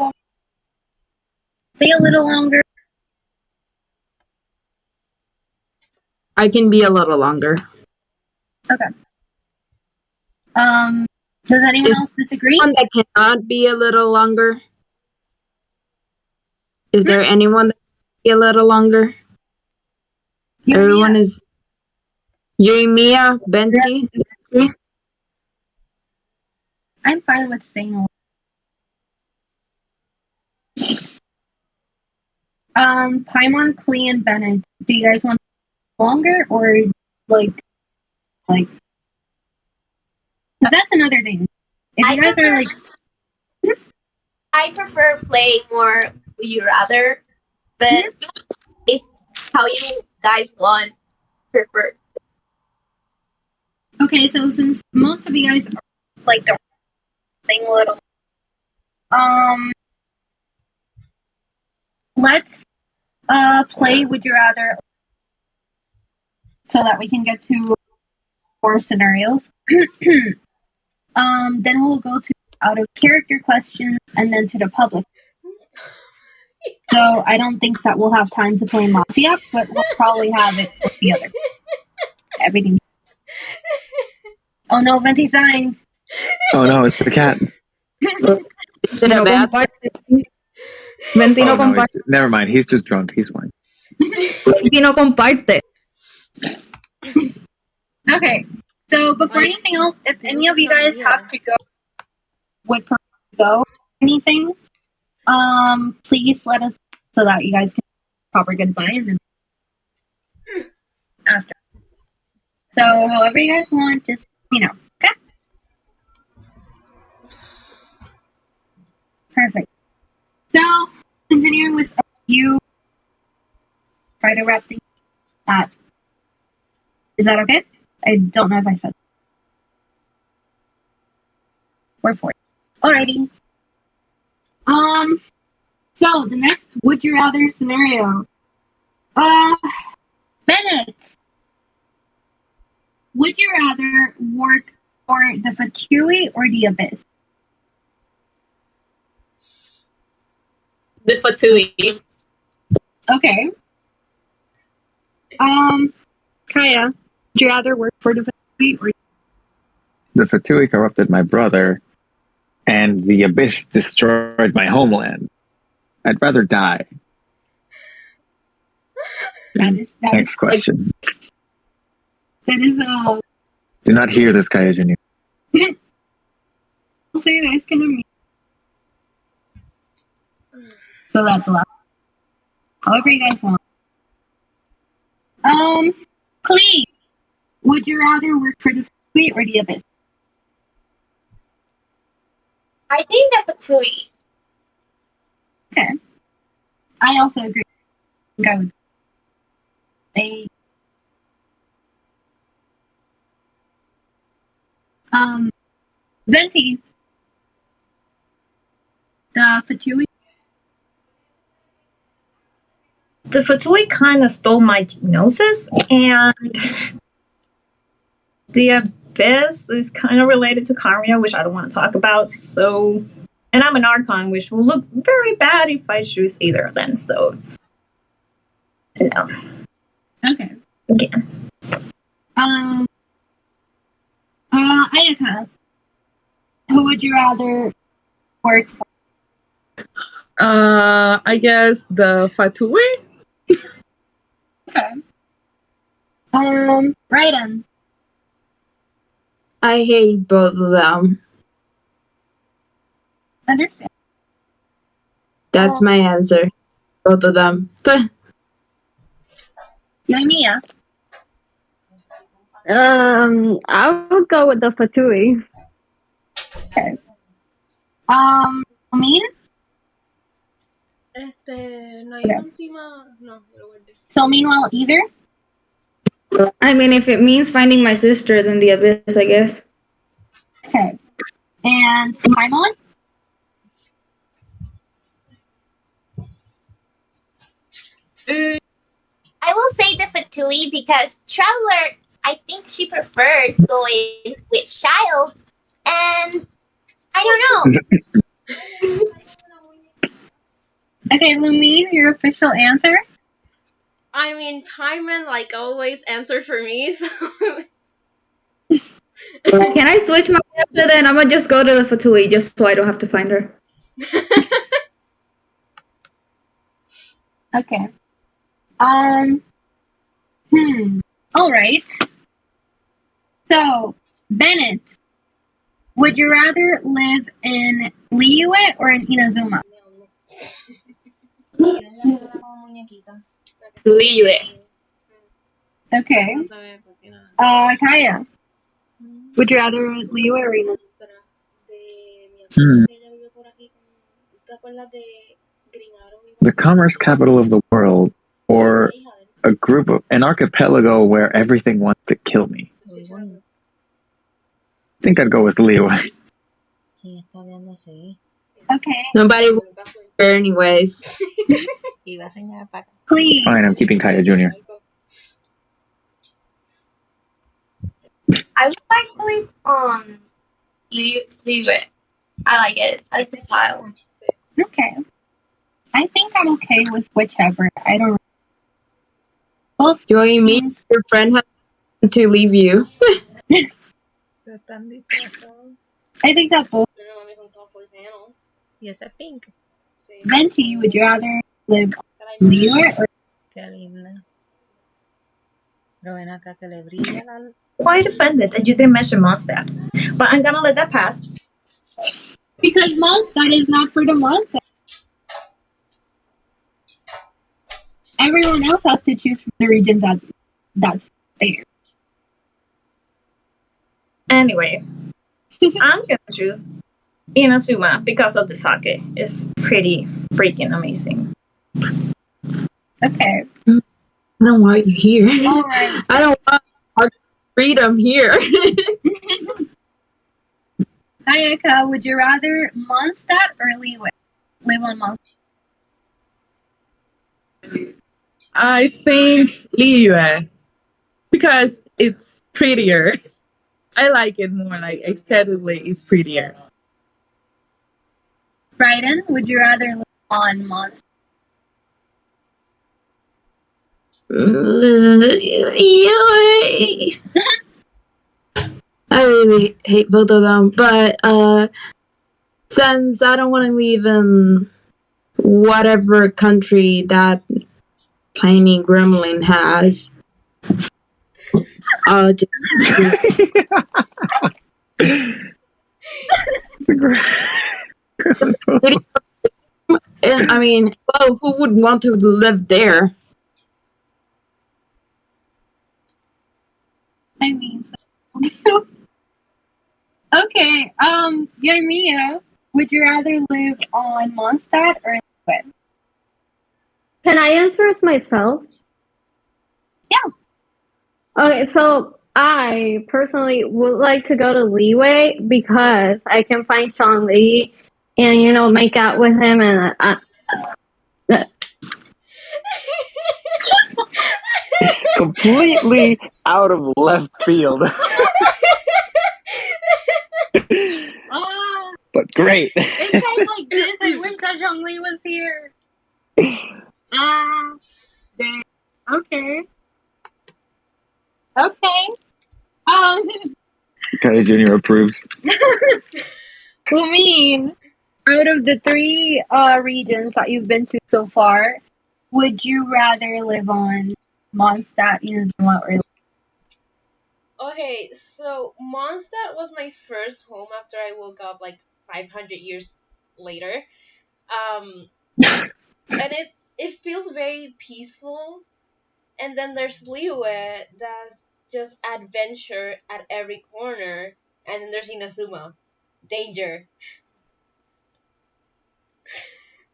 stay a little longer. I can be a little longer. Okay. Does anyone else disagree? One that cannot be a little longer. Is there anyone that can be a little longer? Everyone is. Mia, Benti. I'm fine with staying a little. Paimon, Klee, and Bennett. Do you guys want longer or like? Because that's another thing. If you guys are like, I prefer playing more Would You Rather, but if how you guys want, prefer. okay, so since most of you guys are like don't sing a little, let's play Would You Rather so that we can get to more scenarios. Then we'll go to out of character questions and then to the public. So I don't think that we'll have time to play Mafia, but we'll probably have it with the other. Everything. Oh no, Venti signed. Oh no, it's the cat. Ventino Oh, no, comparte. never mind. He's just drunk. He's fine. Ventino comparte. Okay, so before anything else, if any of you guys have to go, would prefer to go, anything, please let us so that you guys can proper goodbye and then after. So however you guys want, just okay. Perfect. So continuing with you, try to wrap things up. Is that okay? I don't know if I said. We're for it. Alrighty. So the next would you rather scenario. Bennett. Would you rather work for the Fatui or the Abyss? The Fatui. Okay. Kaya, would you rather work for the Fatui or The Fatui corrupted my brother, and the Abyss destroyed my homeland. I'd rather die. Next question. That is Do not hear this, Kaya Jr. I'll say that's gonna mean. So that's a lot. However you guys want. Clee, would you rather work for the Fatui or the Abyss? I think the Fatui. Okay. I also agree. I think I would. They. Venti. The Fatui. The Fatui kind of stole my gnosis, and the Abyss is kind of related to Karia, which I don't want to talk about. So, and I'm an Archon, which will look very bad if I choose either of them. So, no. Okay. Again. Ayaka, who would you rather work for? I guess the Fatui. Okay. Raiden. I hate both of them. Understand. That's my answer. Both of them. Yoimiya. I would go with the Fatui. Okay. Mean? No hay Okay. uno encima. No, yo lo guardé. So meanwhile, either? I mean, if it means finding my sister, then the abyss, I guess. Okay. And Paimon? I will say the Fatui because Traveler, I think she prefers going with Child, and I don't know. Okay, Lumine, your official answer? I mean, Paimon like always answered for me, so Can I switch my answer then? I'm gonna just go to the Fatui just so I don't have to find her. Okay. All right. So, Bennett, would you rather live in Liyue or in Inazuma? Liyue. Okay. Kaya, would you rather Liyue or Inazuma? The commerce capital of the world, or an archipelago where everything wants to kill me. I think I'd go with Leo. Okay. Nobody will care anyways. Please. Fine, I'm keeping Kaya Jr. I would like to live on Liyue. I like it. I like the style. Okay. I think I'm okay with whichever. I don't. Both. Joey, me, your friend has to leave you. I think that both. Yes, I think. Venti, would you rather live on Liyue or? Quite offended that you didn't mention Mondstadt, but I'm gonna let that pass. Because Mondstadt is not for the Mondstadt. Everyone else has to choose from the regions that's there. Anyway, I'm gonna choose Inazuma because of the sake. It's pretty freaking amazing. Okay. I don't want you here. All right. I don't want our freedom here. Ayaka, would you rather Mondstadt or Liyue? Live on Mondstadt. I think Liyue because it's prettier. I like it more. Like aesthetically, it's prettier. Bryden, would you rather live on Mondstadt? I really hate both of them, but since I don't want to live in whatever country that tiny gremlin has, I'll just choose. And I mean, well, who would want to live there? I mean, okay. Yoimiya, would you rather live on Mondstadt or Liyue? Can I answer as myself? Yeah. Okay, so I personally would like to go to Liyue because I can find Sean Lee and make out with him and Completely out of left field. But great. It sounds like this. I wish that Sean Lee was here. Dang. Okay. Okay. Kaya Jr. approves. I mean, out of the three regions that you've been to so far, would you rather live on Mondstadt, Inazuma, or Okay, so Mondstadt was my first home after I woke up like 500 years later. Um, and it feels very peaceful. And then there's Liyue, that's just adventure at every corner. And then there's Inazuma, danger.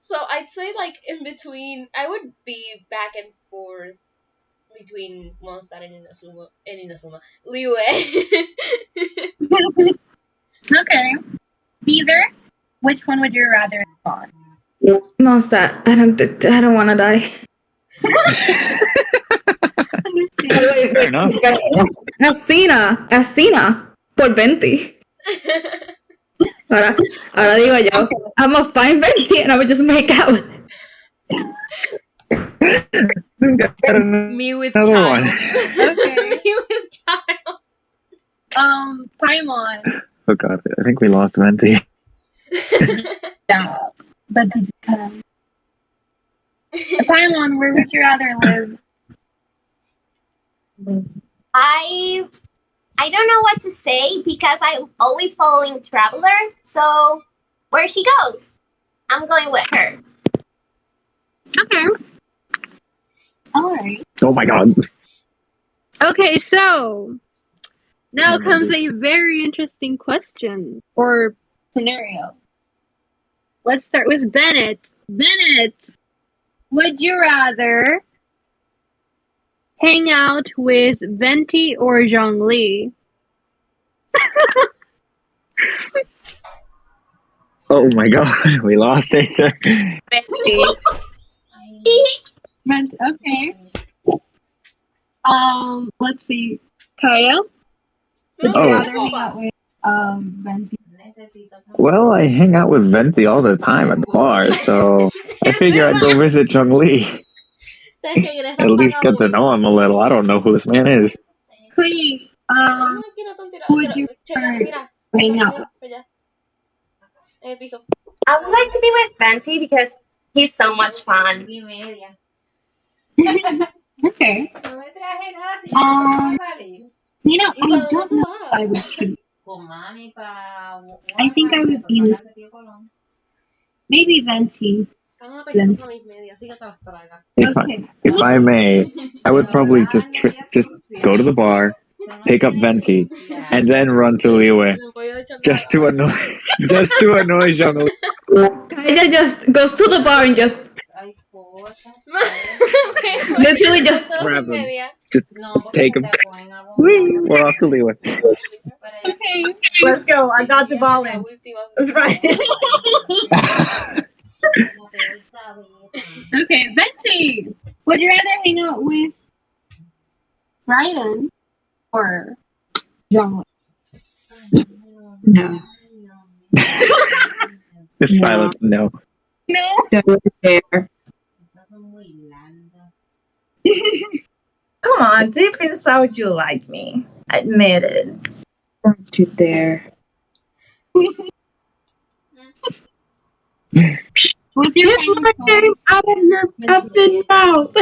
So I'd say like in between, I would be back and forth between Mondstadt and Inazuma, Liyue. Okay. Either. Which one would you rather live on? Mondstadt. I don't want to die. Fair enough. Asina por 20. Ahora digo yo, I'm a fine 20 and I would just make out with it. Me with Another child. one. Okay. Me with child. Paimon. Oh god, I think we lost Venti. Yeah. But did you come? Paimon, where would you rather live? I don't know what to say because I'm always following Traveler. So where she goes, I'm going with her. Okay. Alright. Oh my god. Okay, so now Oh my comes a goodness. very interesting question or scenario. Let's start with Bennett. Bennett, would you rather hang out with Venti or Zhongli? Oh my god, we lost Aether. Venti, okay. Let's see. Kaya? Would you Oh. rather hang out with Venti? Well, I hang out with Venti all the time at the bar, so I figure I'd go visit Chun-Li. At least get to know him a little. I don't know who this man is. Please, who would you prefer hang out with? I would like to be with Venti because he's so much fun. Okay. I don't know if I would choose. I think I would be maybe Venti. If I may, I would probably just go to the bar, pick up Venti, and then run to Liyue. Just to annoy Zhongli. Kaya just goes to the bar and just literally just Grab him. Just take him. We're off to Liyue. Okay. Let's go. I got the ball in. That's right. Okay, Venti. Would you rather hang out with Ryan or Zhongli? no. Just silence. No. No. Don't care. Come on, deep inside you like me. Admit it. Don't you dare. What's your Get final my name choice? out of your effing mouth.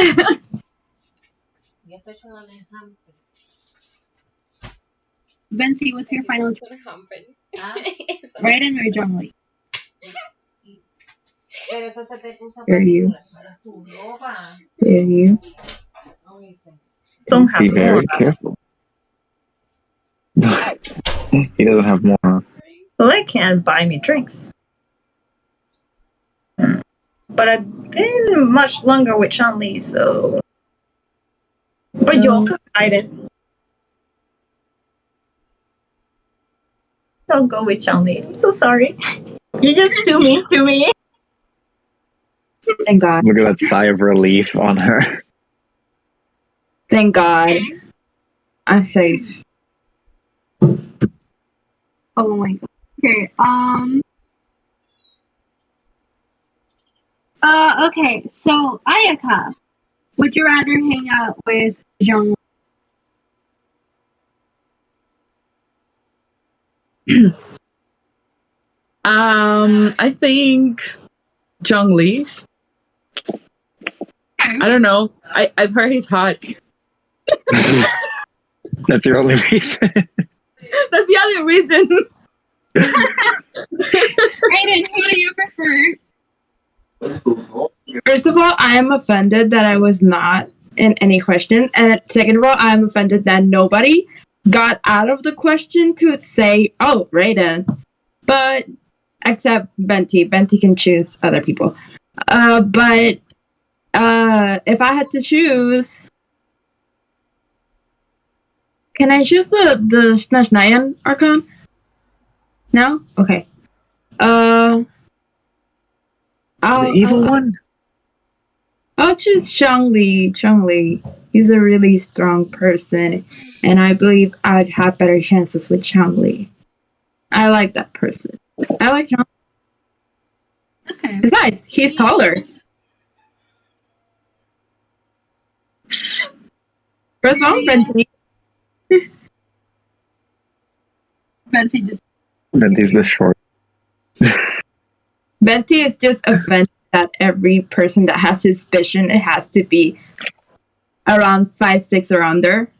Venti, what's your final choice? Ryan or Zhongli? Hear you. Hear you. Don't have Be more. very careful. He doesn't have more. Well, they can't buy me drinks. But I've been much longer with Chun-Li, so... But you also invited. I'll go with Chun-Li. I'm so sorry. You're just too mean to me. Thank God. Look at that sigh of relief on her. Thank God. I'm safe. Oh my god. Okay, okay, so Ayaka, would you rather hang out with Zhongli? I think Zhongli. I don't know. I've heard he's hot. That's your only reason. That's the only reason. Aiden, who do you prefer? First of all, I am offended that I was not in any question. And second of all, I am offended that nobody got out of the question to say, oh, Raiden. But except Venti. Venti can choose other people. But if I had to choose, can I choose the Snashnayan Archon? No? Okay. The evil one? I'll choose Zhongli. Zhongli. He's a really strong person, and I believe I'd have better chances with Zhongli. I like that person. I like Zhongli. Okay. Besides, he's taller. First of all, Venti. Venti's the short. Venti is just offended that every person that has his vision, it has to be around 5'6" or under.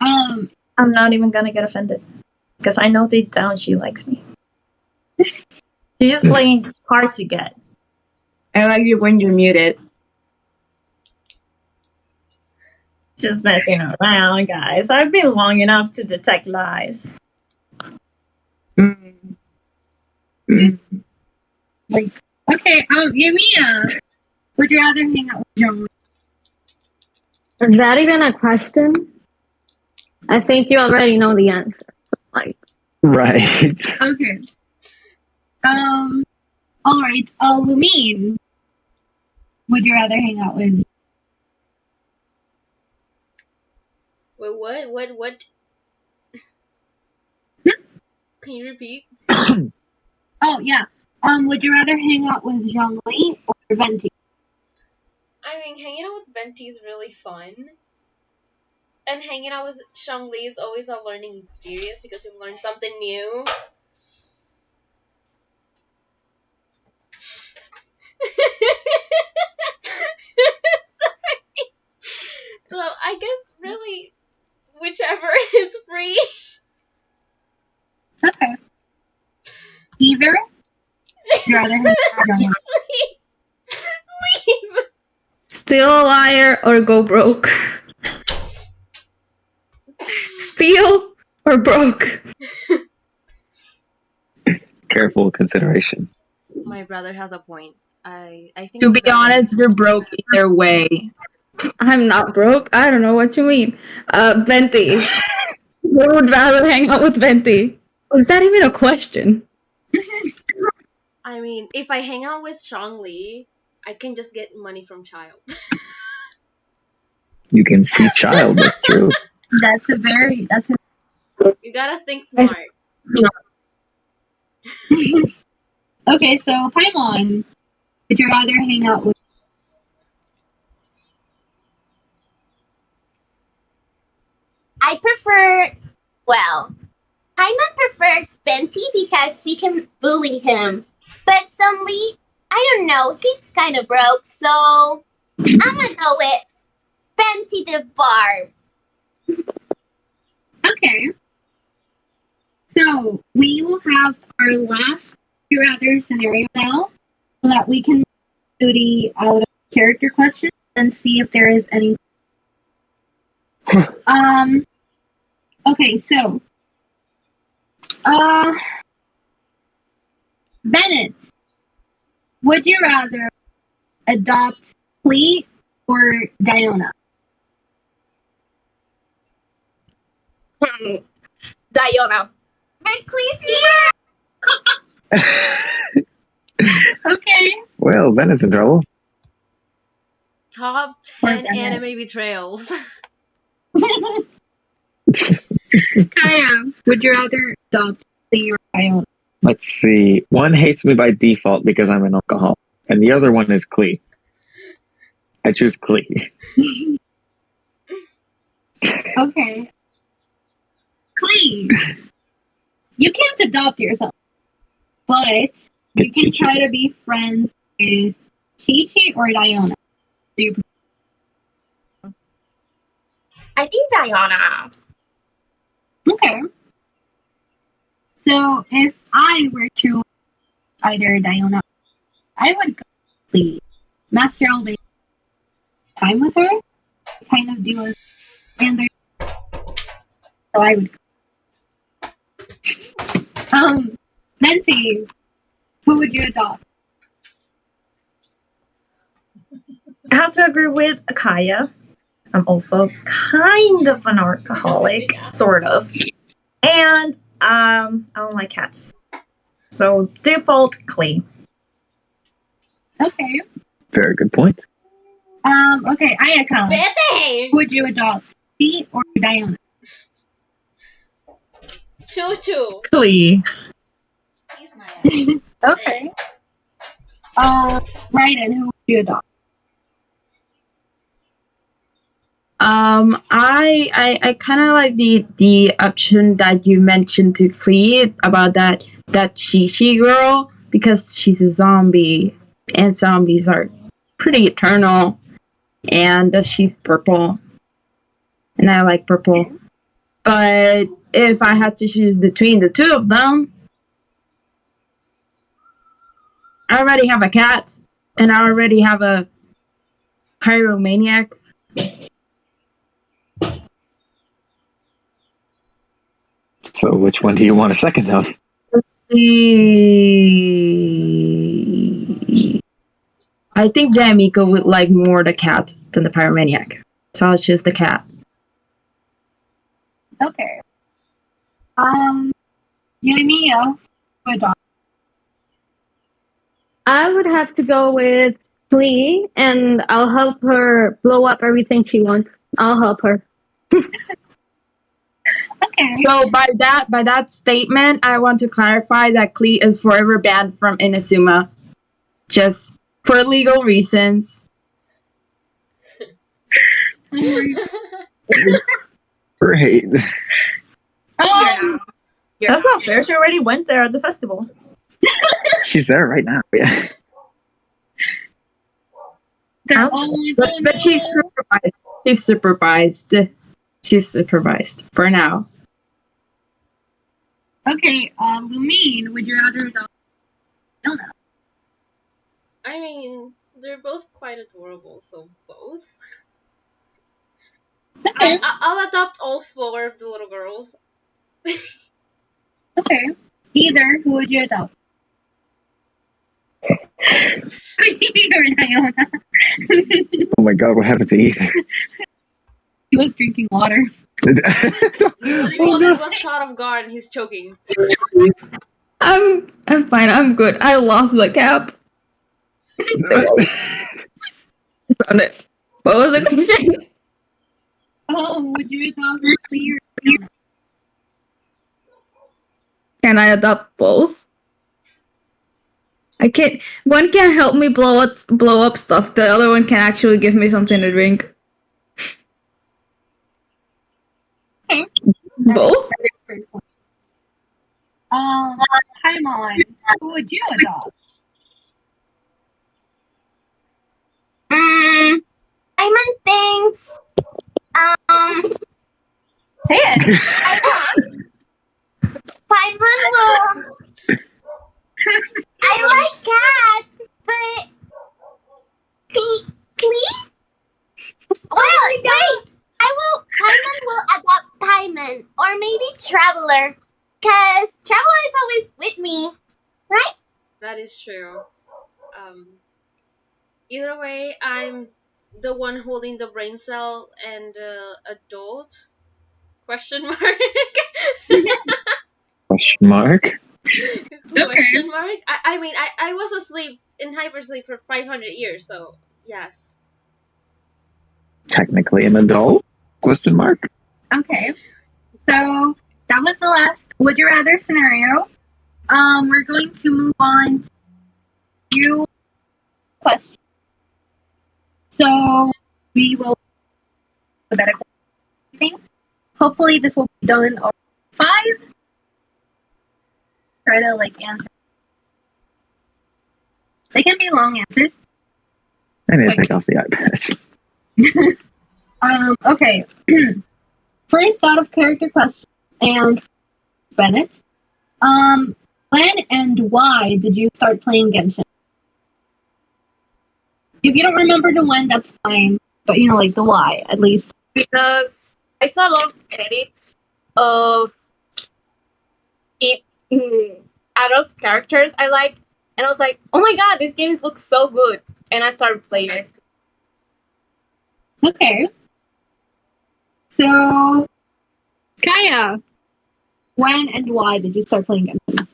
I'm not even gonna get offended because I know deep down she likes me. She's just playing hard to get. I like you when you're muted. Just messing around, guys. I've been long enough to detect lies. Like, okay, Yamiya, would you rather hang out with Zhongli? Is that even a question? I think you already know the answer. Like, right. Okay. All right. Lumine, would you rather hang out with? Wait, what? Can you repeat? Oh yeah. Would you rather hang out with Zhongli or Venti? I mean, hanging out with Venti is really fun. And hanging out with Zhongli is always a learning experience because you learn something new. So I guess really whichever is free. Okay. Either. You'd rather hang out with Zhongli. Leave. Steal a liar or go broke. Steal or broke. Careful consideration. My brother has a point. I think. To be honest, you're broke either way. I'm not broke. I don't know what you mean. Venti. Who would rather hang out with Venti? Was that even a question? I mean, if I hang out with Zhongli, I can just get money from Child. You can see Child, that's true. You gotta think smart. Okay, so Paimon, would you rather hang out with? I prefer, well, Paimon prefers Venti because she can bully him. But Sumli, I don't know, he's kind of broke, so I'm gonna go with Venti the Barb. Okay. So we will have our last two other scenario now, so that we can do the out of character question and see if there is any. Okay, so Bennett, would you rather adopt Clee or Diona? Diona. But Clee's here! Okay. Well, Bennett's in trouble. Top 10 anime betrayals. Kaya, would you rather adopt Clee or Diona? Let's see. One hates me by default because I'm an alcoholic, and the other one is Clee. I choose Clee. Okay. Please. You can't adopt yourself, but you can try to be friends with Chi-Chi or Diana. Do you I think Diana. Okay. So if I were to either Diana, I would go please. Master always time with her, kind of do a standard. So I would Nancy, who would you adopt? I have to agree with Akaya. I'm also kind of an alcoholic, sort of. And I don't like cats. So default Klee. Okay. Very good point. Okay, Ayaka. Vete! Who would you adopt? C or Diana? Choo choo. Klee. Okay. Raiden, who would you adopt? I kind of like the option that you mentioned to Clea about that Chi girl, because she's a zombie and zombies are pretty eternal, and she's purple, and I like purple. But if I had to choose between the two of them, I already have a cat, and I already have a pyromaniac. So which one do you want a second of? I think Jamaica would like more the cat than the pyromaniac. So I'll choose the cat. Okay. Yumio, who adopt? I would have to go with Flea, and I'll help her blow up everything she wants. I'll help her. Okay. So by that statement, I want to clarify that Klee is forever banned from Inazuma, just for legal reasons. Great. That's not fair. She already went there at the festival. She's there right now. Yeah. But she's supervised. She's supervised. She's supervised for now. Okay, Lumine, would you rather adopt? No. I mean, they're both quite adorable, so both. Okay. I'll adopt all 4 of the little girls. Okay. Either, who would you adopt? Either Diana. Oh my god, what happened to Ethan? He was drinking water. He was caught off guard and he's choking. I'm fine. I'm good. I lost the cap. Found it. What was the question? Would you adopt clear? Can I adopt both? I can't. One can help me blow up stuff. The other one can actually give me something to drink. Okay. Both? Paimon, who would you adopt? Paimon thinks. Say it. Paimon will. I like cats, but Klee? Well, wait. Paimon will adopt Paimon, or maybe Traveler, cause Traveler is always with me, right? That is true. Either way, I'm the one holding the brain cell and adult? Question mark? Question mark? Question mark? I mean, I was asleep in hypersleep for 500 years, so yes. Technically an adult? Question mark? Okay. So that was the last would you rather scenario. We're going to move on to questions. So we will thing. hopefully this will be done on 5. Try to answer. They can be long answers. I need to take off the eye patch. Okay. First out of character question and Bennett. When and why did you start playing Genshin? If you don't remember the when, that's fine. But the why at least. Because I saw a lot of edits of it, adult characters I like, and I was like, oh my god, this game looks so good, and I started playing it. Okay. So, Kaya, when and why did you start playing Genshin?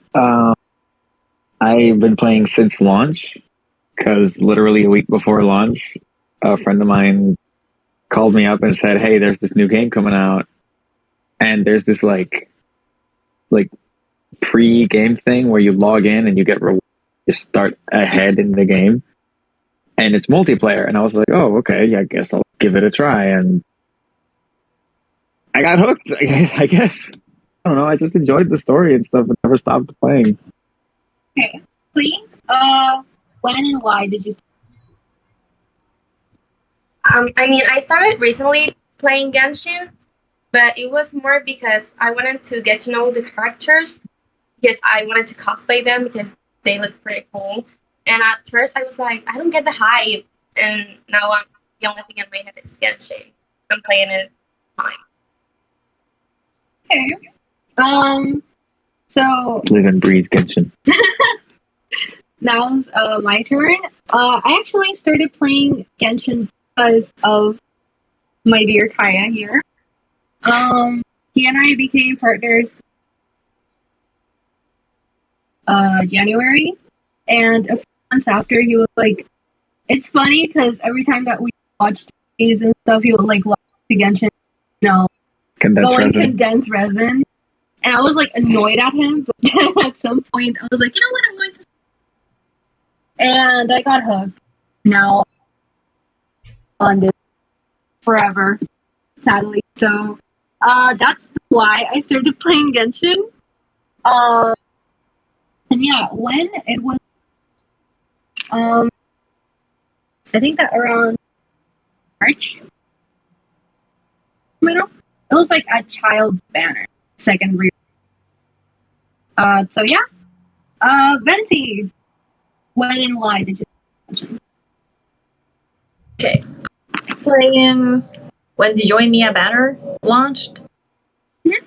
I've been playing since launch, because literally a week before launch, a friend of mine called me up and said, hey, there's this new game coming out, and there's this like pre-game thing where you log in and you get rewards. You start ahead in the game, and it's multiplayer. And I was like, oh, okay, yeah, I guess I'll give it a try. And I got hooked, I guess. I don't know, I just enjoyed the story and stuff and never stopped playing. Okay. Please, when and why did you I mean, I started recently playing Genshin, but it was more because I wanted to get to know the characters, because I wanted to cosplay them because they look pretty cool. And at first I was like, I don't get the hype, and now the only thing in my head is Genshin. I'm playing it fine. Okay. So Live and breathe Genshin. now's my turn. I actually started playing Genshin because of my dear Kaya here. He and I became partners January, and a few months after, he was like, it's funny because every time that we watched movies and stuff, he would watch the Genshin, condense resin. And I was annoyed at him, but then at some point I was like, you know what, I'm going to, and I got hooked. Now on this forever, sadly. So that's why I started playing Genshin. And yeah, when it was I think that around March. It was a child's banner, second real. So yeah. Venti, when and why did you mention? Okay. Playing when the Join Mia banner launched. Mm-hmm.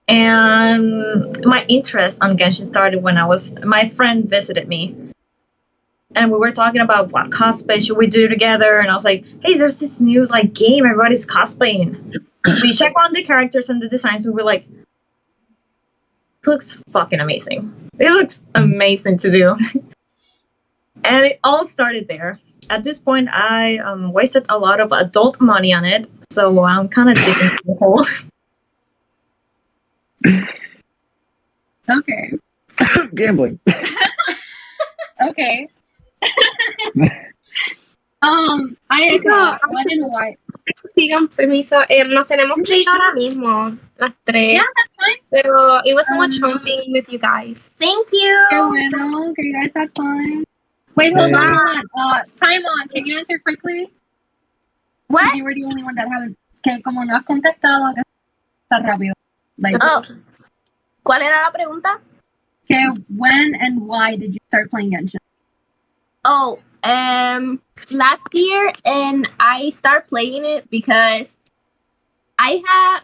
And my interest on Genshin started when my friend visited me. And we were talking about what cosplay should we do together, and I was like, hey, there's this new game everybody's cosplaying. We checked on the characters and the designs, we were like, this looks fucking amazing. It looks amazing to do. And it all started there. At this point, I wasted a lot of adult money on it, so I'm kind of digging into the hole. Okay. Gambling. Okay. I when and why. Sigan, permiso, nos tenemos que ir ahora mismo, las tres. Yeah, that's fine. Pero it was so much fun being with you guys. Thank you. Bueno, okay, you guys have fun. Wait, hold on. Paimon, can you answer quickly? What? You were the only one that haven't. Que como no has contestado, está rápido. Oh. ¿Cuál era la pregunta? Okay, when and why did you start playing Genshin? Oh, last year, and I started playing it because I have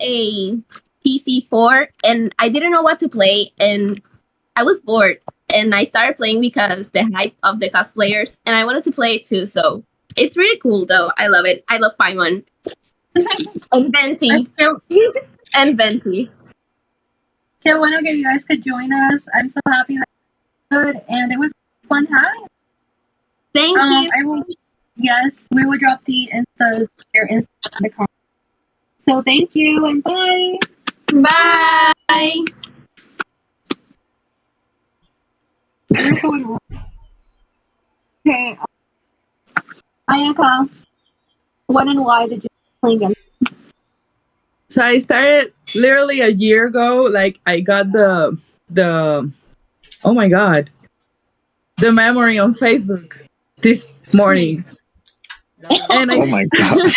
a PC4, and I didn't know what to play, and I was bored, and I started playing because the hype of the cosplayers, and I wanted to play it too. So it's really cool, though. I love it. I love Paimon and Venti and Venti. Okay, bueno, okay, you guys could join us. I'm so happy that you could, and it was fun having. Thank you. We will drop the Instas here in the comments. So thank you and bye. Bye. Okay. Ayaka, when and why did you playing Genshin? So I started literally a year ago. Like I got the oh my god, the memory on Facebook this morning. And Oh my god.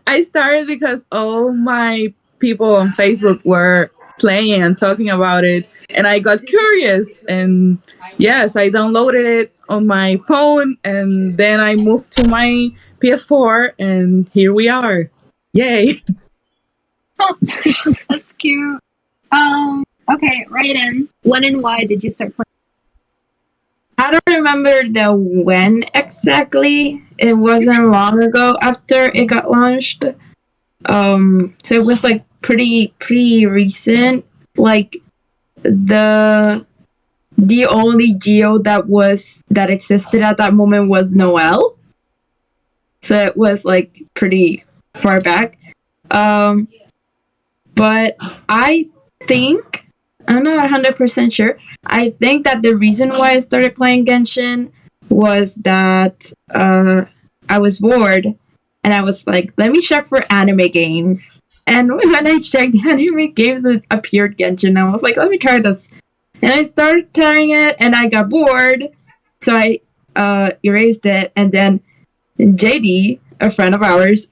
I started because all my people on Facebook were playing and talking about it, and I got curious. And yes, I downloaded it on my phone, and then I moved to my PS4, and here we are. Yay! That's cute. Okay, right in. When and why did you start playing? I don't remember the when exactly. It wasn't long ago after it got launched. So it was like pretty recent. Like the only geo that existed at that moment was Noel. So it was like pretty far back. But I think I'm not 100% sure. I think that the reason why I started playing Genshin was that I was bored and I was like, let me check for anime games. And when I checked anime games, it appeared Genshin. I was like, let me try this. And I started playing it and I got bored. So I erased it. And then JD, a friend of ours,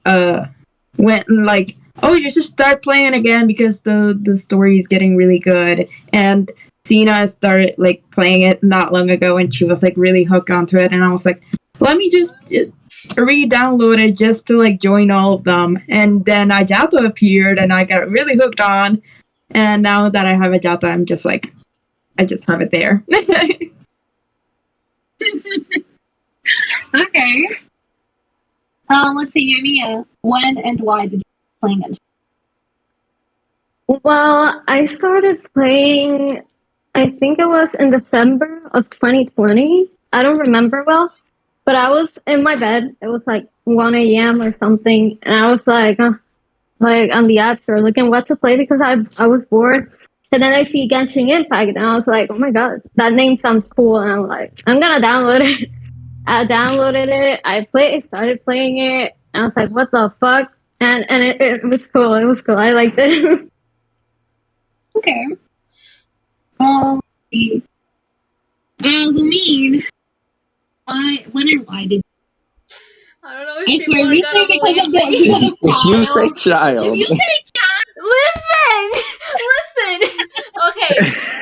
went and like, oh, you should start playing it again because the story is getting really good. And Sina started like playing it not long ago and she was like really hooked onto it. And I was like, let me just re-download it just to like join all of them. And then Ajato appeared and I got really hooked on. And now that I have Ajato, I'm just like, I just have it there. Okay. Let's see, Yamiya. When and why did you start playing Genshin? Well, I started playing, I think it was in December of 2020. I don't remember well, but I was in my bed. It was like 1 a.m. or something, and I was like on the app store looking what to play because I was bored. And then I see Genshin Impact, and I was like, oh my god, that name sounds cool. And I'm like, I'm gonna download it. I downloaded it. I started playing it. And I was like, what the fuck? And it was cool. It was cool. I liked it. Okay. Lumine. When and why did I don't know if you people answer? are You gonna say because believe of me. If you say child. You say Listen. Okay,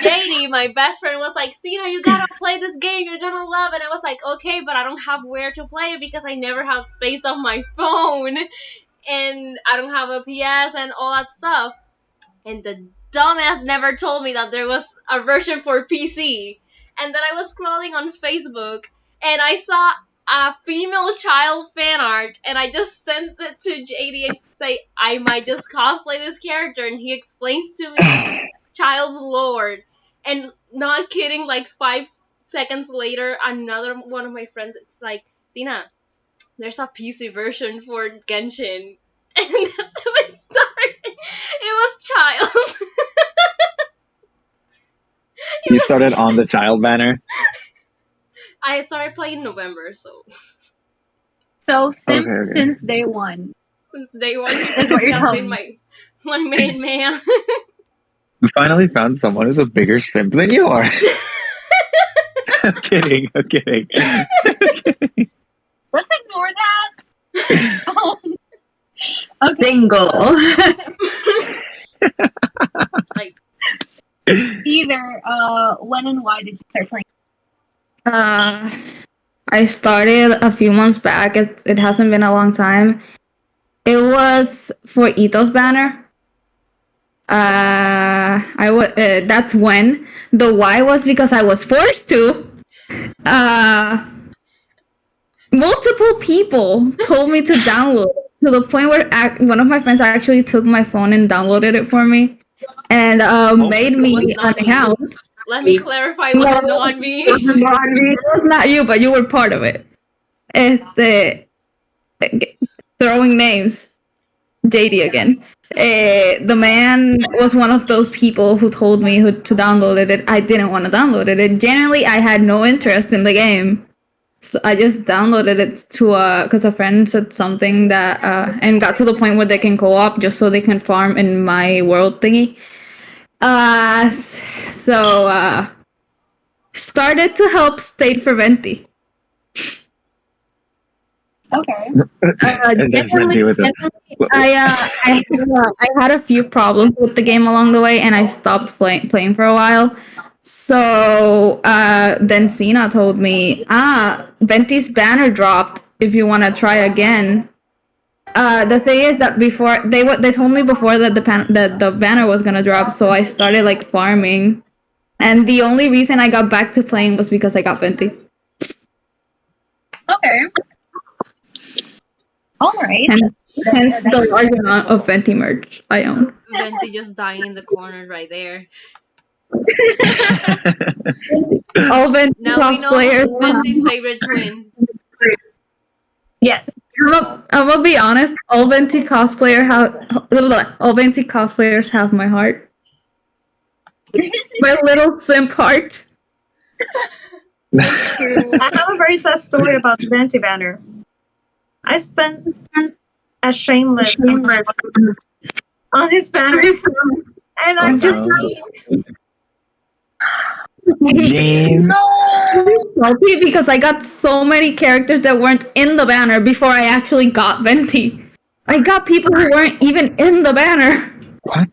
JD, my best friend, was like, Sina, you gotta play this game. You're gonna love it. And I was like, okay, but I don't have where to play it because I never have space on my phone, and I don't have a PS and all that stuff. And the dumbass never told me that there was a version for PC. And then I was scrolling on Facebook and I saw a female child fan art and I just sent it to JD and say I might just cosplay this character, and he explains to me child's lore. And not kidding, like 5 seconds later, another one of my friends, it's like, Sina, there's a PC version for Genshin. And that's how it started. It was child. You started on the child banner? I started playing in November, so since day one. since day one, he That's what you're has telling been my one main man. You finally found someone who's a bigger simp than you are. I'm kidding. Let's ignore that. Okay. Single. Like, Either when and why did you start playing? I started a few months back. It hasn't been a long time. It was for Ito's banner. That's when. The why was because I was forced to. Multiple people told me to download it, to the point where one of my friends actually took my phone and downloaded it for me, and made me an account. let me clarify, it was not me. It was not you, but you were part of it. Throwing names. JD again. The man was one of those people who told me to download it. I didn't want to download it. And generally, I had no interest in the game. So I just downloaded it to because a friend said something that and got to the point where they can co-op just so they can farm in my world thingy. So started to help state for Venti. Okay. And there's Venti with it. I had a few problems with the game along the way, and I stopped playing for a while. So then Sina told me, Venti's banner dropped. If you want to try again. The thing is that before they told me before that the banner was gonna drop, so I started like farming, and the only reason I got back to playing was because I got Venti. Okay. All right. Hence the large amount of Venti merch I own. Venti just dying in the corner right there. All Venti Now we know cosplayers. Venti's favorite twin. Yes. I'm gonna be honest. All Venti cosplayers have my heart. My little simp heart. I have a very sad story about the Venti banner. I spent a shameless on his banner, and I'm just salty because I got so many characters that weren't in the banner before I actually got Venti. I got people who weren't even in the banner. What?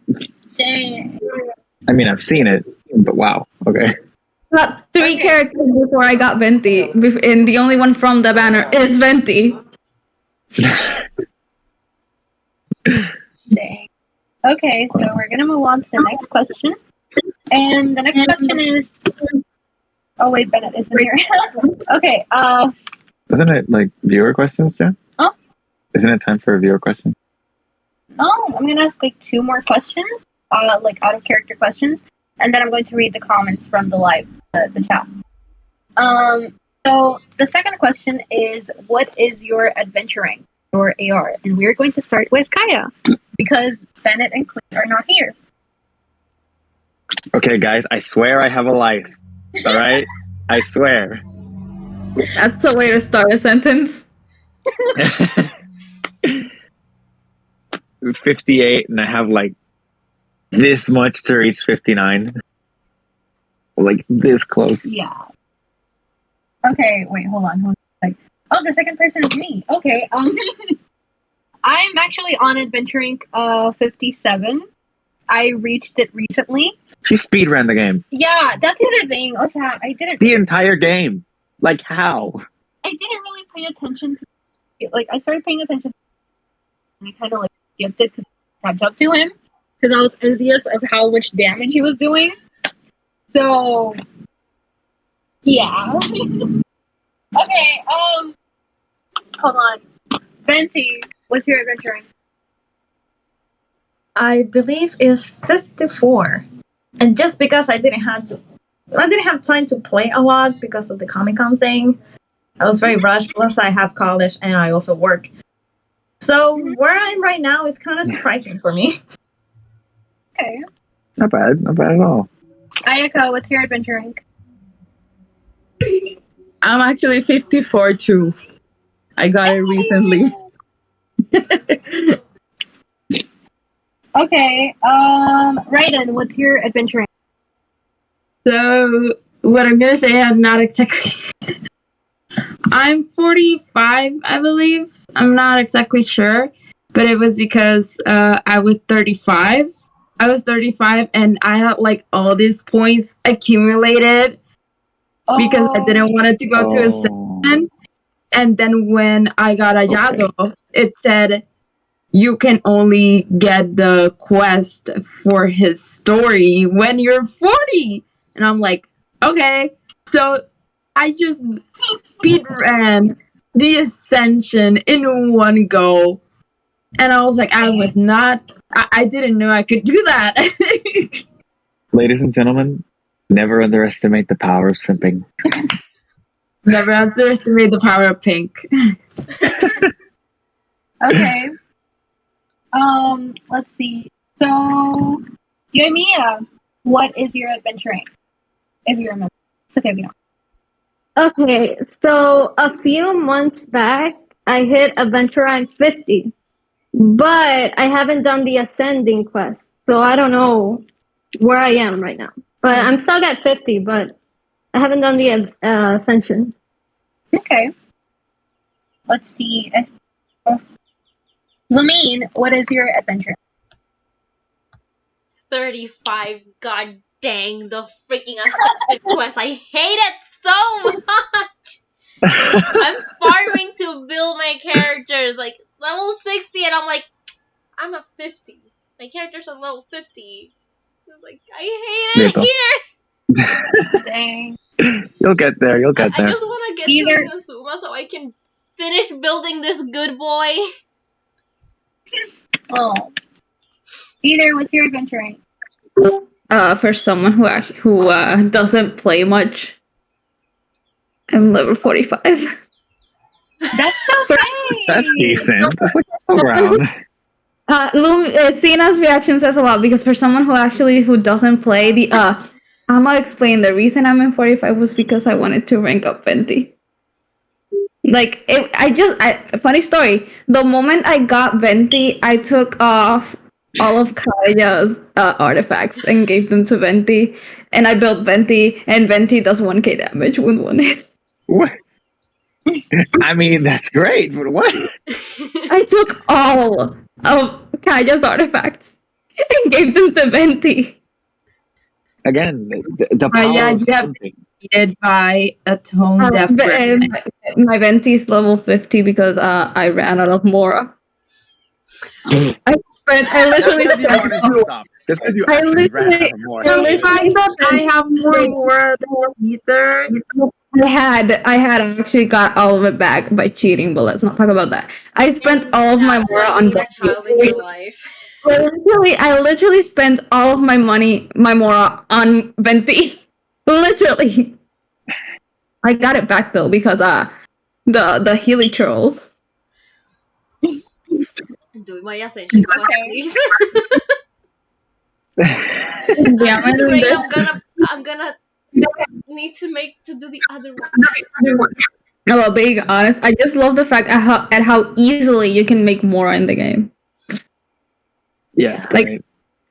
Dang. I mean, I've seen it, but wow. Okay. Got three characters before I got Venti, and the only one from the banner is Venti. Dang. Okay, so we're gonna move on to the next question. And the next question is oh wait, Bennett isn't here. Okay, Isn't it like viewer questions, Jen? Oh. Isn't it time for a viewer question? no, I'm gonna ask like 2 more questions, like out of character questions, and then I'm going to read the comments from the live the chat. So the second question is, what is your adventure rank, your AR? And we're going to start with Kaya because Bennett and Claire are not here. Okay, guys, I swear I have a life. All right? I swear. That's a way to start a sentence. 58, and I have like this much to reach 59. Like this close. Yeah. Okay, wait, hold on. Like, oh, the second person is me. Okay. I'm actually on adventure rank 57. I reached it recently. She speedran the game. Yeah, that's the other thing. Also, I didn't. The entire game. Like how? I didn't really pay attention to. Like, I started paying attention, and I kind of like skipped it because I catch up to him because I was envious of how much damage he was doing. So, yeah. Okay. Hold on. Venti, what's your adventure rank? I believe is 54. And just because I didn't have time to play a lot because of the Comic-Con thing. I was very rushed, plus I have college and I also work. So where I'm right now is kind of surprising for me. Okay. Not bad at all. Ayaka, what's your adventure rank? I'm actually 54 too. I got it recently. Okay. Raiden, what's your adventure rank? So what I'm gonna say, I'm not exactly. I'm 45, I believe. I'm not exactly sure, but it was because I was 35. I was 35, and I had like all these points accumulated because I didn't want it to go to a season. And then when I got a Yado, it said you can only get the quest for his story when you're 40. And I'm like, okay. So I just speedran the Ascension in one go. And I was like, I didn't know I could do that. Ladies and gentlemen, never underestimate the power of simping. Never underestimate the power of pink. Okay. Let's see. So, Yoimiya, what is your adventure rank? If you remember. It's okay if you don't. Okay, so a few months back, I hit Adventure I'm 50, but I haven't done the Ascending quest, so I don't know where I am right now. But I'm stuck at 50, but I haven't done the Ascension. Okay. Let's see. Lamine, what is your adventure? 35. God dang, the freaking Ascension quest. I hate it so much. I'm farming to build my characters, like level 60, and I'm like, I'm at 50. My character's at level 50. It's like, I hate it here. Dang. You'll get there. You'll get I there. just want to get Either- to Inazuma so I can finish building this good boy. Oh. Either, what's your adventure rank? For someone who doesn't play much, I'm level 45. That's okay. That's decent. That's like around. Sina's reaction says a lot because for someone who doesn't play the I'm gonna explain the reason I'm in 45 was because I wanted to rank up Venti. Like funny story. The moment I got Venti, I took off all of Kaya's artifacts and gave them to Venti, and I built Venti, and Venti does 1k damage with one hit. What? I mean, that's great, but what? I took all of Kaya's artifacts and gave them to Venti. Again, the power Yeah, of you have something. defeated by a tone desperate. My Venti is level 50 because I ran out of Mora. I literally Just 'cause you wanted to stop. Just 'cause you I actually ran literally- out of more. The fact that I have more than either. I had actually got all of it back by cheating, but let's not talk about that. I spent all of my That's Mora why on you need a child in your life. I literally spent all of my Mora on Venti. Literally. I got it back though because the Healy trolls. Do my Ascension quest, please. Yeah, At this rate, I'm gonna need to do the other one. No, well, being honest, I just love the fact at how easily you can make Mora in the game. Yeah, Like,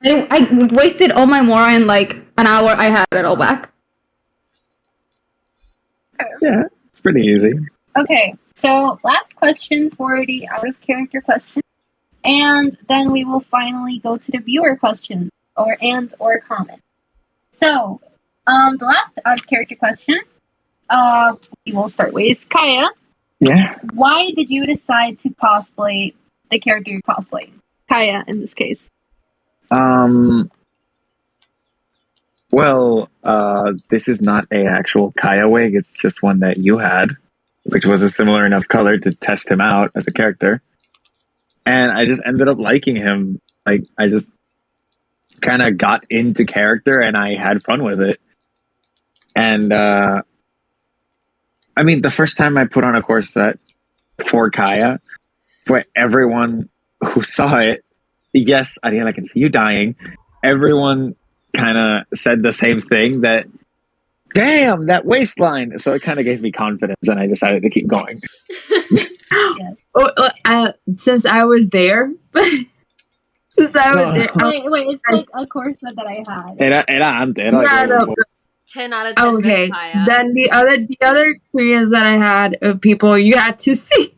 right. I wasted all my Mora in like an hour. I had it all back. Yeah, it's pretty easy. Okay, so last question for the out of character question, and then we will finally go to the viewer questions or comment. So, the last out of character question, we will start with Kaya. Yeah. Why did you decide to cosplay the character you're cosplaying? Kaya, in this case. Well, this is not a actual Kaya wig. It's just one that you had, which was a similar enough color to test him out as a character. And I just ended up liking him. Like, I just kind of got into character and I had fun with it. And, I mean, the first time I put on a corset for Kaya, for everyone who saw it, yes, Ariel, I can see you dying. Everyone kind of said the same thing, that damn, that waistline. So it kind of gave me confidence and I decided to keep going. Since I was there, since I was there, Wait, it's like a corset that I had. Era antes, era Yeah, como- no. 10 out of 10 okay. Miss Kaya. Then the other experience that I had of people you had to see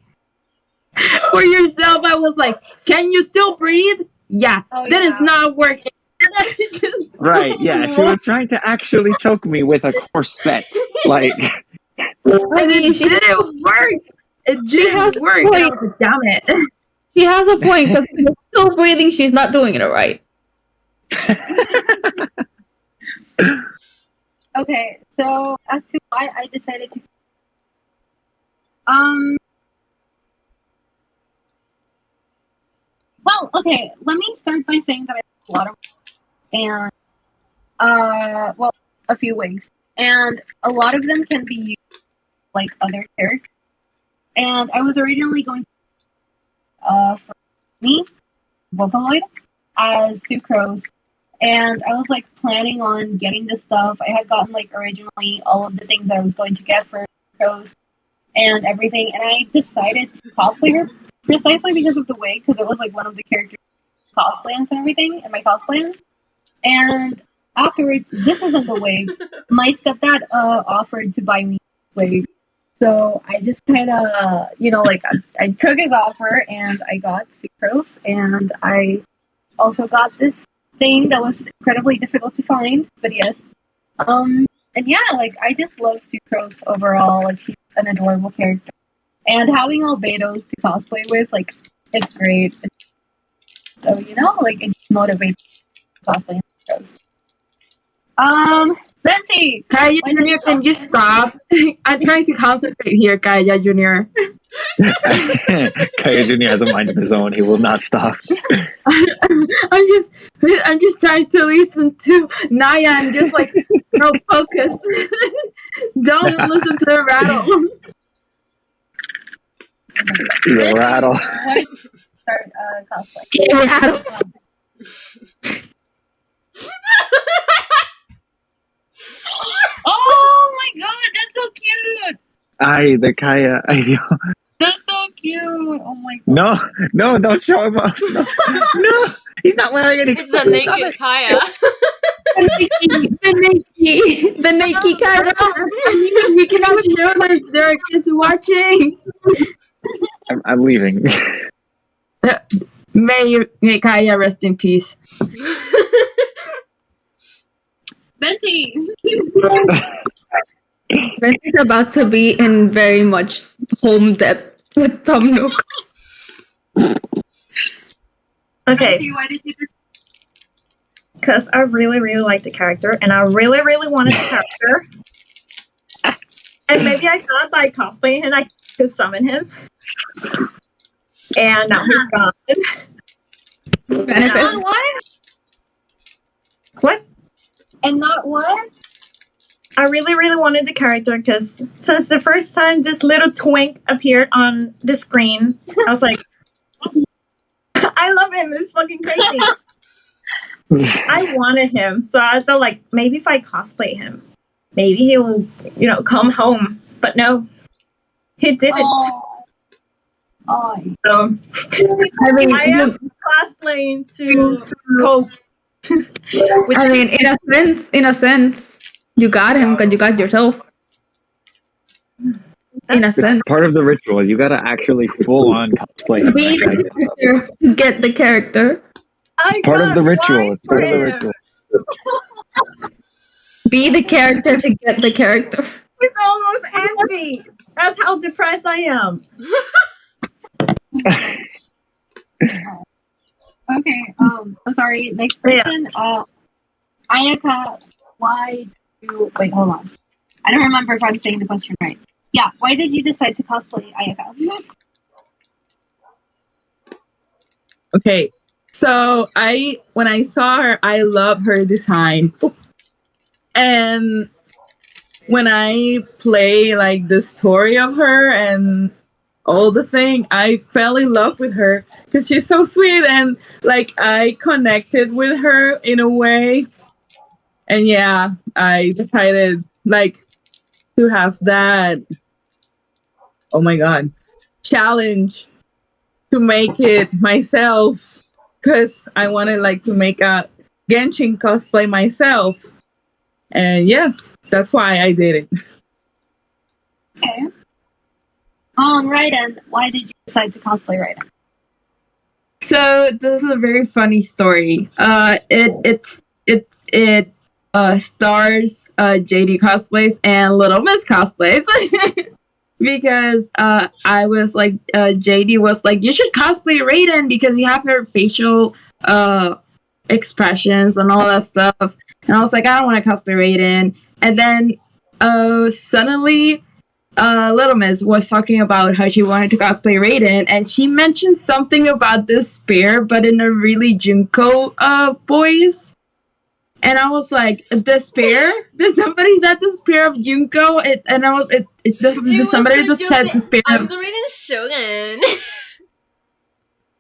for yourself, I was like, can you still breathe? Yeah, that is not working. Right, yeah, she was trying to actually choke me with a corset. Like, and it didn't work. It didn't work. Point. I was like, damn it. She has a point because she's still breathing. She's not doing it right. Okay, so as to why I decided to well, okay, let me start by saying that I have a lot of and well, a few wigs. And a lot of them can be used like other characters. And I was originally going for me, Vocaloid, as Sucrose. And I was like planning on getting this stuff. I had gotten like originally all of the things that I was going to get for Sucrose and everything, and I decided to cosplay her precisely because of the wig, because it was like one of the characters cosplans and everything, and my cosplans. And afterwards, this isn't the wig. My stepdad offered to buy me a wig. So I just kind of, like I took his offer and I got Sucrose, and I also got this thing that was incredibly difficult to find, but yes. And yeah, like I just love Sucrose overall. Like she's an adorable character, and having Albedos to cosplay with, like, it's great. So like it motivates cosplay Sucrose. Betsy! Kaya Junior, can you stop? I'm trying to concentrate here, Kaya Junior. Kaya Jr. has a mind of his own. He will not stop. I'm just trying to listen to Naya and just like no focus. Don't listen to the rattle. The rattle. Start cosplay. Rattles. Oh my god, that's so cute! The Kaya. That's so cute! Oh my god. No, don't show him off. No, he's not wearing any. It's the naked Kaya. The Nike Kaya. We cannot show this. There are kids watching. I'm leaving. May Kaya rest in peace. Betty! Betty's about to be in very much home debt with Tom Nook. Okay, Betty, why did you just... because I really, really like the character, and I really, really wanted the character. And maybe I thought by cosplaying him, I could summon him. And now he's gone. Manifest. Not what? What? And not what? I really, really wanted the character because since the first time this little twink appeared on the screen, I was like, I love him. It's fucking crazy. I wanted him. So I thought, like, maybe if I cosplay him, maybe he will, come home. But no, he didn't. Oh. So I mean, I am cosplaying to cope. I mean, in a sense, you got him because you got yourself. In a sense, Part of the ritual. You gotta actually full on cosplay him. be the character to get the character. Part of the ritual. It's part of the ritual. Be the character to get the character. It's almost empty. That's how depressed I am. Okay, I'm sorry. Next person, Ayaka, why did you... Wait, hold on. I don't remember if I'm saying the question right. Yeah, why did you decide to cosplay Ayaka? Okay, so when I saw her, I love her design. And when I play like the story of her and all the thing, I fell in love with her because she's so sweet and like I connected with her in a way. And yeah, I decided like to have that, oh my god, challenge to make it myself because I wanted like to make a Genshin cosplay myself. And yes, that's why I did it. Okay. Raiden, why did you decide to cosplay Raiden? So this is a very funny story. It stars JD cosplays and Little Miss cosplays. Because I was like, JD was like, you should cosplay Raiden because you have her facial expressions and all that stuff. And I was like, I don't want to cosplay Raiden. And then suddenly, Little Miss was talking about how she wanted to cosplay Raiden, and she mentioned something about this spear, but in a really Junko voice. And I was like, the spear? Did somebody said the spear of Junko? Somebody just said the spear. I'm the Raiden Shogun.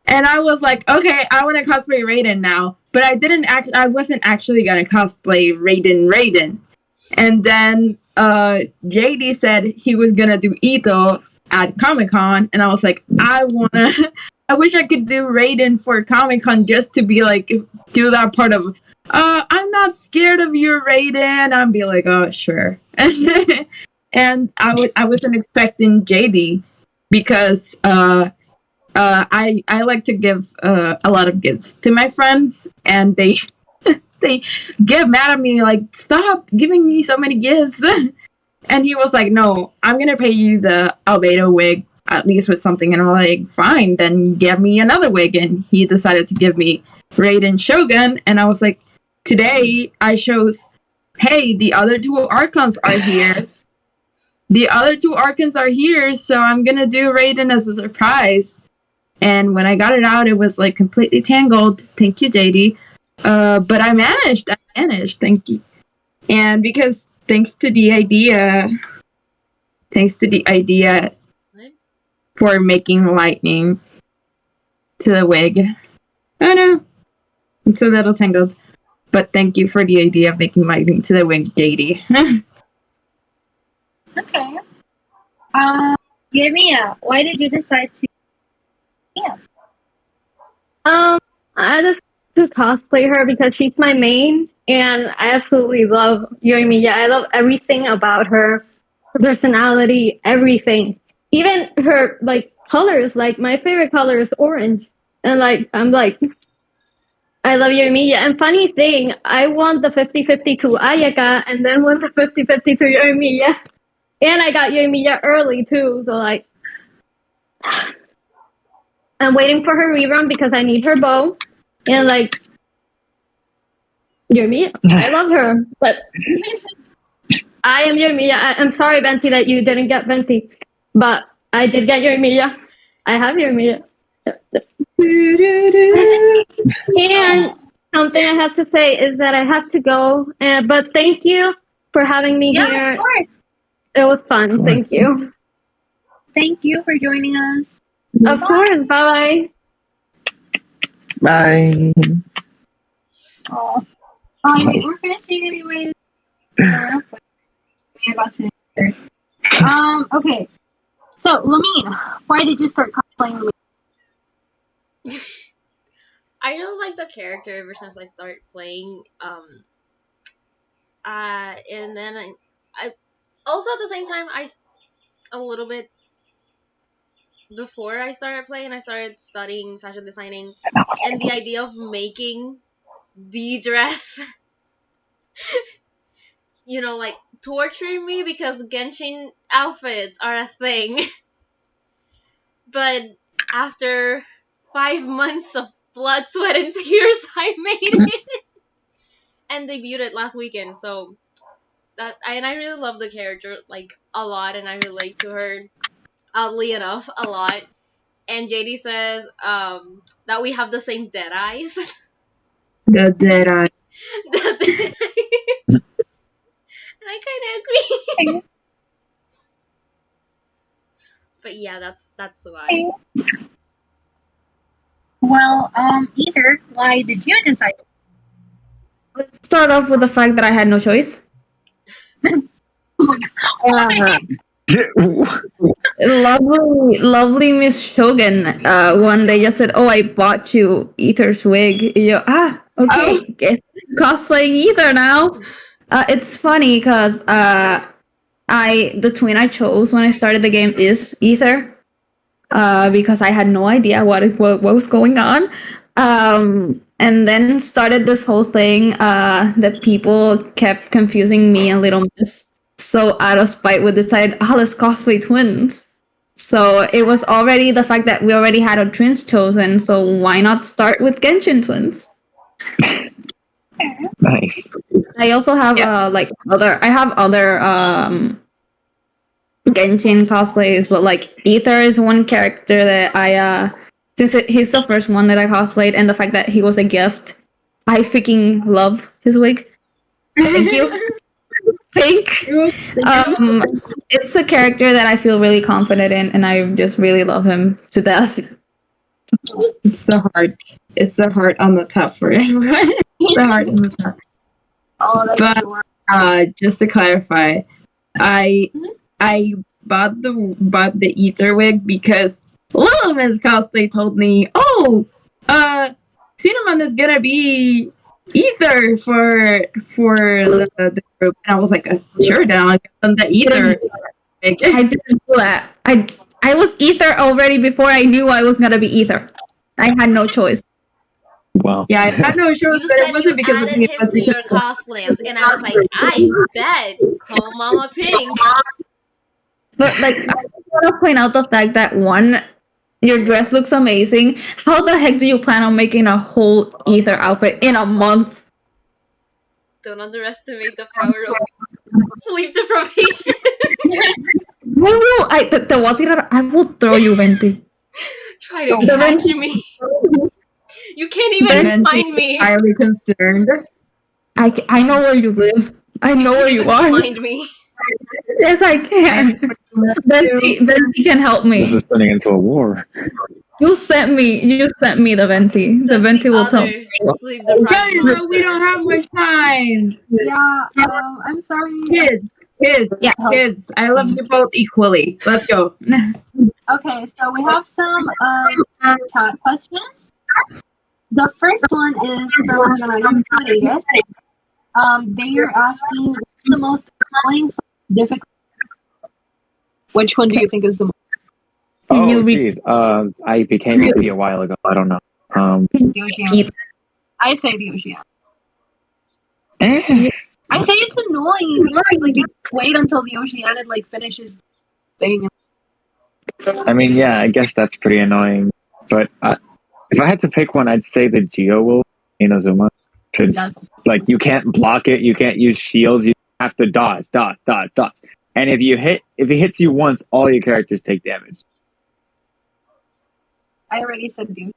And I was like, okay, I want to cosplay Raiden now. But I wasn't actually gonna cosplay Raiden. And then JD said he was gonna do Ito at Comic-Con, and I was like, I wish I could do Raiden for Comic-Con just to be like, do that part of, I'm not scared of you, Raiden. I'd be like, oh, sure. And I wasn't expecting JD because I like to give a lot of gifts to my friends, and they they get mad at me like, stop giving me so many gifts. And he was like, no, I'm gonna pay you the Albedo wig at least with something. And I'm like, fine, then give me another wig. And he decided to give me Raiden Shogun, and I was like, today I chose, hey, the other two Archons are here. The other two Archons are here, so I'm gonna do Raiden as a surprise. And when I got it out, it was like completely tangled. Thank you, JD. But I managed. Thank you. And because thanks to the idea for making lightning to the wig. Oh no, it's a little tangled. But thank you for the idea of making lightning to the wig, JD. Okay. Yamiya, why did you decide to? Yeah. I just to cosplay her because she's my main, and I absolutely love Yoimiya. I love everything about her, her personality, everything. Even her like colors. Like my favorite color is orange, and like I'm like, I love Yoimiya. And funny thing, I won the 50-50 to Ayaka, and then won the 50-50 to Yoimiya, and I got Yoimiya early too. So like. I'm waiting for her rerun because I need her bow. And like, Yoimiya, I love her, but I am Yoimiya. I'm sorry, Venti, that you didn't get Venti, but I did get Yoimiya. I have Yoimiya. And something I have to say is that I have to go. But thank you for having me here. Of course. It was fun. Thank you. Thank you for joining us. Of course. Bye. Bye. Oh, we're finishing anyway. I got to. Okay. So, Lamine, why did you start cosplaying Lamine? I really like the character ever since I started playing. And then I also at the same time a little bit before I started playing, I started studying fashion designing, and the idea of making the dress, like torturing me because Genshin outfits are a thing. But after 5 months of blood, sweat, and tears, I made it and debuted it last weekend. So I really love the character like a lot, and I relate to her oddly enough a lot. And JD says that we have the same dead eyes. The dead eye. The dead eyes. And I kind of agree. But yeah, that's why. Well, Ether, why did you decide? Let's start off with the fact that I had no choice. Lovely Miss Shogun. One day just said, "Oh, I bought you Ether's wig." Okay, guess cosplaying Ether now. It's funny because the twin I chose when I started the game is Ether. Because I had no idea what was going on. And then started this whole thing that people kept confusing me and Little Miss. So out of spite, we decided, let's cosplay twins. So it was already the fact that we already had our twins chosen. So why not start with Genshin twins? Nice. I also have other Genshin cosplays, but like Ether is one character that he's the first one that I cosplayed, and the fact that he was a gift, I freaking love his wig. Thank you. Pink. It's a character that I feel really confident in, and I just really love him to death. It's the heart. It's the heart on the top for everyone. It's the heart on the top. But just to clarify, I bought the ether wig because Little Miss Cosplay told me, "Oh, Cinnamon is gonna be ether for the group," and I was like, "Sure, then I'll get them the ether wig." I didn't do that. I was ether already before I knew I was gonna be ether. I had no choice. Wow. Yeah, I had no choice, You but it said wasn't you because of added me. him to your cosplans, and I was like, I bet. Call Mama Pink. But like, I want to point out the fact that one, your dress looks amazing. How the heck do you plan on making a whole ether outfit in a month? Don't underestimate the power of sleep deprivation. I will throw you, Venti. Try to catch me. You can't even find me. Highly concerned. I know where you live. I know where you are. Find me. Yes, I can. Venti can help me. This is turning into a war. You sent me the Venti. The Venti will tell me. Sleep deprived Guys, monster. we don't have much time. Yeah, I'm sorry. Kids, I love you both equally. Let's go. Okay, so we have some chat questions. The first one is from Jonathan Rodriguez. They are asking what's the most annoying, difficult. Which one do you think is the most? Oh, geez. I became happy a while ago. I don't know. The Oceania. I say the Oceania. I say it's annoying because like you wait until the Oceania like finishes thing. I mean, yeah, I guess that's pretty annoying. But if I had to pick one, I'd say the Geo Wolf Inazuma. It's like you can't block it, you can't use shields, you have to dodge. And if it hits you once, all your characters take damage. I already said you.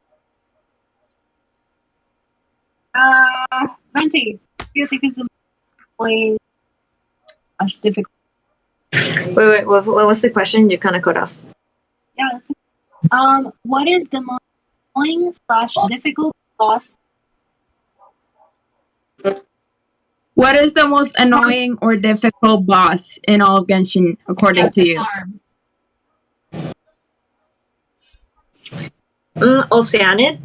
Venti, do you think is the most difficult? Wait, what was the question? You kind of cut off. Yeah. What is the most annoying / difficult boss? What is the most annoying or difficult boss in all of Genshin, according to you? Oceanid.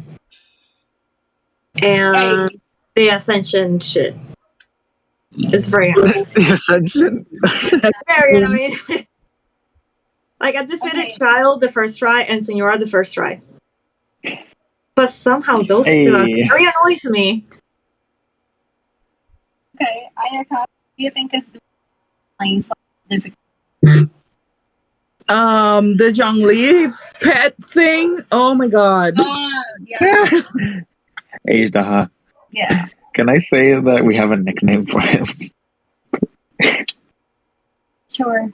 And the Ascension shit. It's very annoying. The Ascension? Very annoying. Like I defeated Child the first try and Senora the first try. But somehow those two are very annoying to me. Okay, Ayaka, do you think is the most difficult? The Zhongli pet thing. Oh my god. Yeah. Age Daha. Yeah. Can I say that we have a nickname for him? Sure.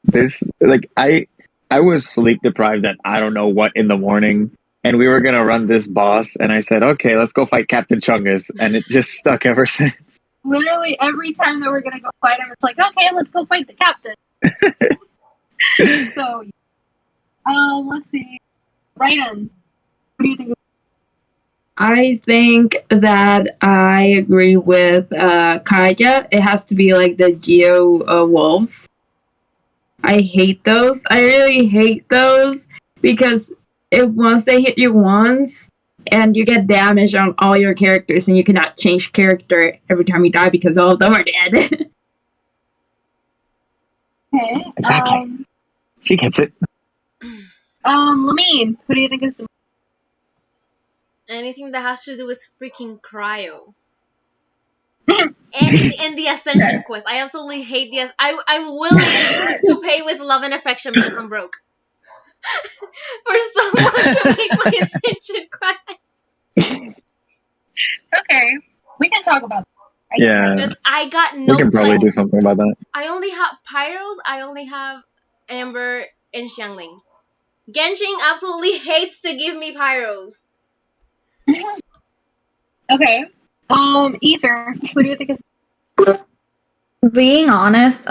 This I was sleep deprived at I don't know what in the morning, and we were gonna run this boss, and I said, okay, let's go fight Captain Chungus, and it just stuck ever since. Literally every time that we're gonna go fight him, it's like, okay, let's go fight the captain. So, let's see. Raiden, what do you think? I think that I agree with Kaya. It has to be like the Geo wolves. I hate those. I really hate those because once they hit you once and you get damage on all your characters and you cannot change character every time you die because all of them are dead. Okay. Exactly. She gets it. Lamine, who do you think is the Anything that has to do with freaking cryo. And the Ascension quest. I absolutely hate the I'm willing to pay with love and affection because I'm broke. For someone to make my Ascension quest. Okay. We can talk about that. Yeah. Because I got no We can probably do something about that. I only have Pyros, I only have Amber and Xiangling. Genshin absolutely hates to give me Pyros. Okay. Ether, who do you think is Being honest,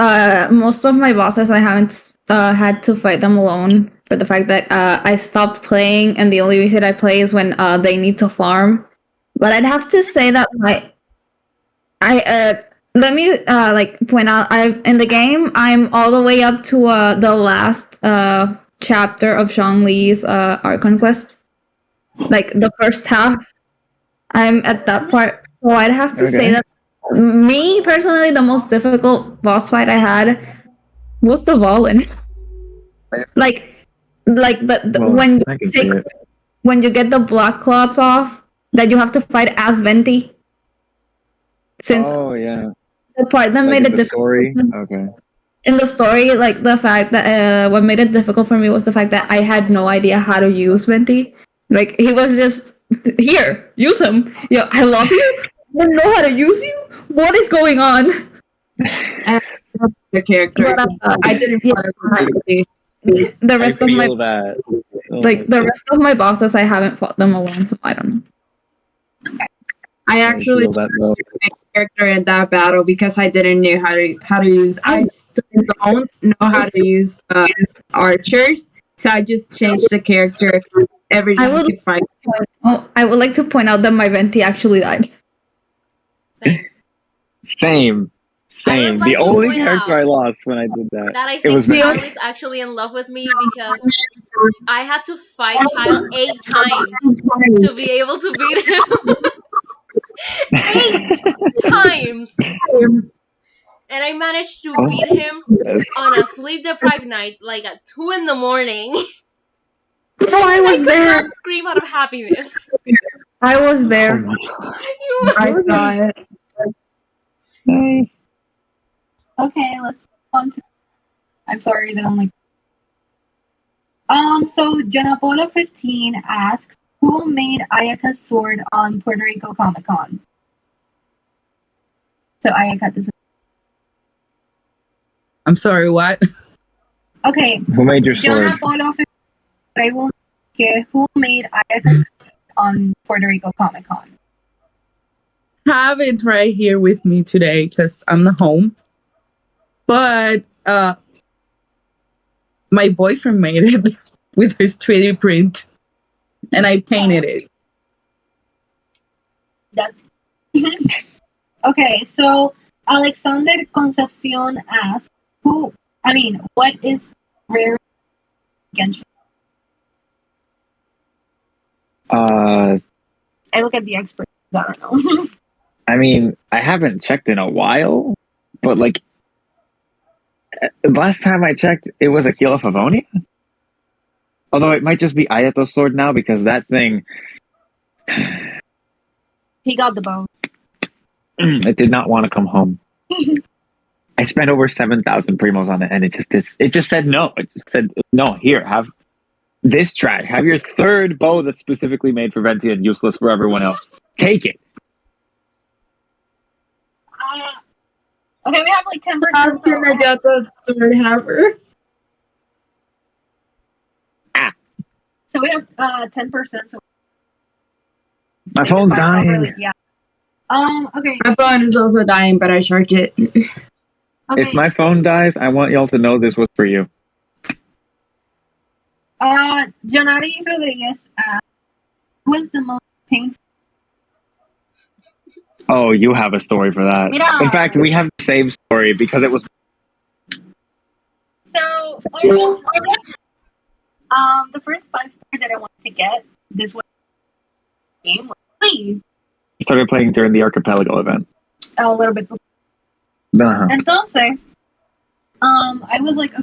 most of my bosses I haven't had to fight them alone for the fact that I stopped playing, and the only reason I play is when they need to farm. But I'd have to say that let me point out, I've in the game I'm all the way up to the last chapter of Zhongli's art conquest, like the first half. I'm at that part, so I'd have to say Okay. that me personally, the most difficult boss fight I had was the Valen. like Well, when I you can see take it. when you get the blood clots off, that you have to fight as Venti. Since Oh yeah, the part that like made in it the difficult story. Okay. in the story, like the fact that what made it difficult for me was the fact that I had no idea how to use Venti. Like he was just here, use him. Yo, I love you. I don't know how to use you. What is going on? And the character. But, I didn't yeah, follow the the I rest of my feel that. Oh my the rest of my bosses, I haven't fought them alone, so I don't know. I I actually feel that though. my character in that battle because I didn't know how to use. I still don't know how to use archers, so I just changed the character every I time I would could fight. I would like to point out that my Venti actually died. Same. Same. I would Same. like The to only point character out I lost when I did that. that I It was think Venti. Kyle is actually in love with me because I had to fight Kyle 8 times to be able to beat him. 8 times! And I managed to Oh, beat him yes. on a sleep deprived night, like at 2 in the morning. Oh, I was I could there. not scream out of happiness. I was Oh there. my god. You I saw it. Hey. Okay, let's on to. I'm sorry that I'm like. So Janapolo 15 asks, who made Ayaka's sword on Puerto Rico Comic Con? So Ayaka doesn't. I'm sorry, what? Okay, Who made your sword? Janapolo 15. Who made Ayaka's sword on Puerto Rico Comic Con? Have it right here with me today because I'm not home. But my boyfriend made it with his 3D print, and I painted it. That's okay. So Alexander Concepcion asks, what is rare Genshin? Uh, I look at the expert. I don't know. I mean, I haven't checked in a while, but like the last time I checked, it was Aquila Favonia. Although it might just be Ayato's sword now because that thing, He got the bow. it did not want to come home. I spent over 7,000 primos on it, and it just said no. It just said no. Here, have this track. Have your third bow that's specifically made for Venti and useless for everyone else. Take it. Okay, we have like 10%. Asking the Jota sword hammer. So we have 10%. So My phone's dying. really, yeah. Okay. My phone is also dying, but I charge it. Okay. If my phone dies, I want y'all to know this was for you. Janari Rodriguez was the most painful. Oh, you have a story for that. Yeah. In fact, we have the same story because it was. So the first 5-star that I wanted to get this was game was Leave. Started playing during the Archipelago event. A little bit before. Uh-huh. Entonces, I was like,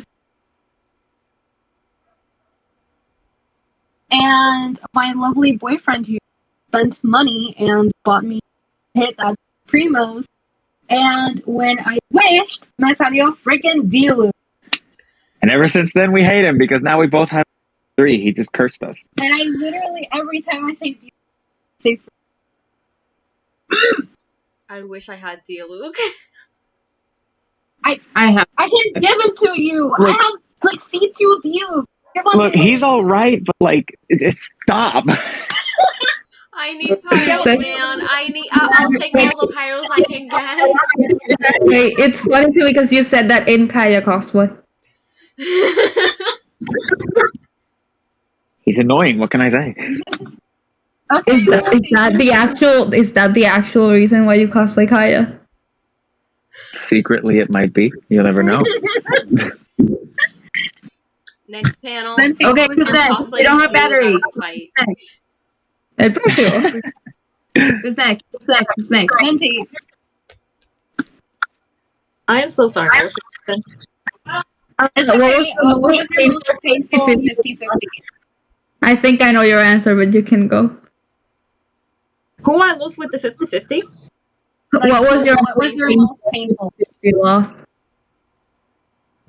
and my lovely boyfriend who spent money and bought me hit at Primos, and when I wished, me salió freaking Dilu. And ever since then, we hate him because now we both have 3. He just cursed us. And I literally, every time I say Dilu, say I wish I had Dialog. I have. I can give him to you. Look, I have like C2 Dilu. Look, he's all right, but like, stop. I need pyros, man. I'll take all the pyros I can get. Okay, it's funny too because you said that in Kaya cosplay. He's annoying. What can I say? Okay, Is that the actual reason why you cosplay Kaya? Secretly, it might be. You'll never know. Next panel. Okay, who's next? We don't have batteries. Fight. El próximo. Who's next? Who's next? Who's next? Venti. I am so sorry. What was the most painful 50-50? I think I know your answer, but you can go. Who I lose with the 50-50? What was your most painful? You lost?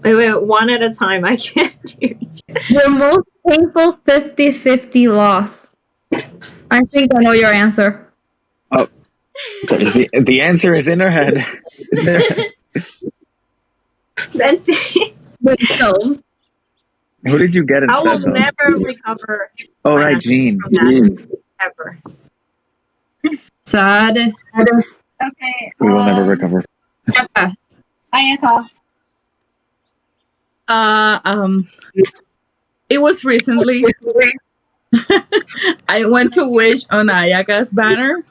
Wait, one at a time. I can't hear you. Your most painful 50-50 loss. I think I know your answer. Oh, the answer is in her head. With stoves. Who did you get I will instead, though? never recover. Oh, right, Jean. Ever. Sad. Okay. We will never recover. Ayaka. It was recently. I went to wish on Ayaka's banner,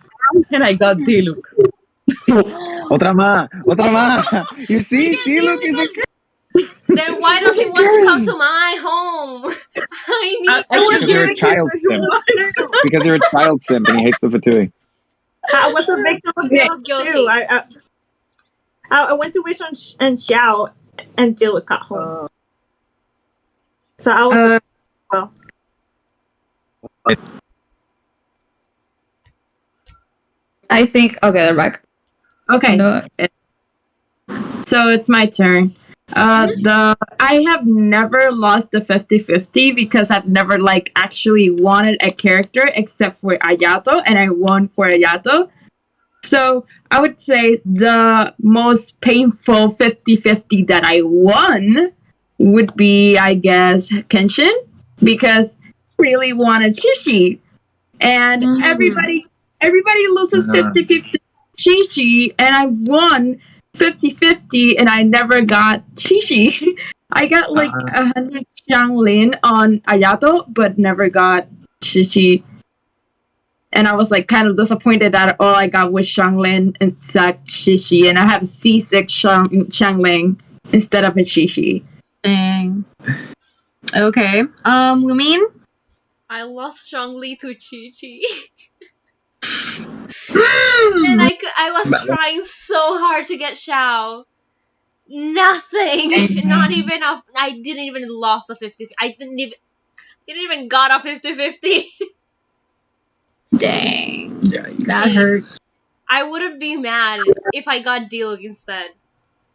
and I got Diluc. Otra ma. You see, Diluc is a. Then why does he want to come to my home? I need Because you're a child simp. Because you're a child simp and he hates the Fatui. I was a victim of Diluc too. I went to wish on and Xiao, and Diluc got home. So I was. Well. I think. Okay, they're back. Okay. So it's my turn. I have never lost the 50-50 because I've never actually wanted a character except for Ayato, and I won for Ayato. So I would say the most painful 50-50 that I won would be, I guess, Genshin, because I really wanted Shishi. And everybody loses 50-50 Shishi, and I won 50-50, and I never got Shishi. I got 100 Xianglin on Ayato, but never got Shishi. And I was kind of disappointed that all I got was Xianglin instead of Shishi, and I have C6 Xianglin instead of a Shishi. Dang. Okay. Lumine? I lost Zhongli to Chi-Chi. And I was trying so hard to get Xiao. Nothing. Not even I didn't even lost the 50. I didn't even got a 50-50. Dang. That hurts. I wouldn't be mad if I got Diluc instead.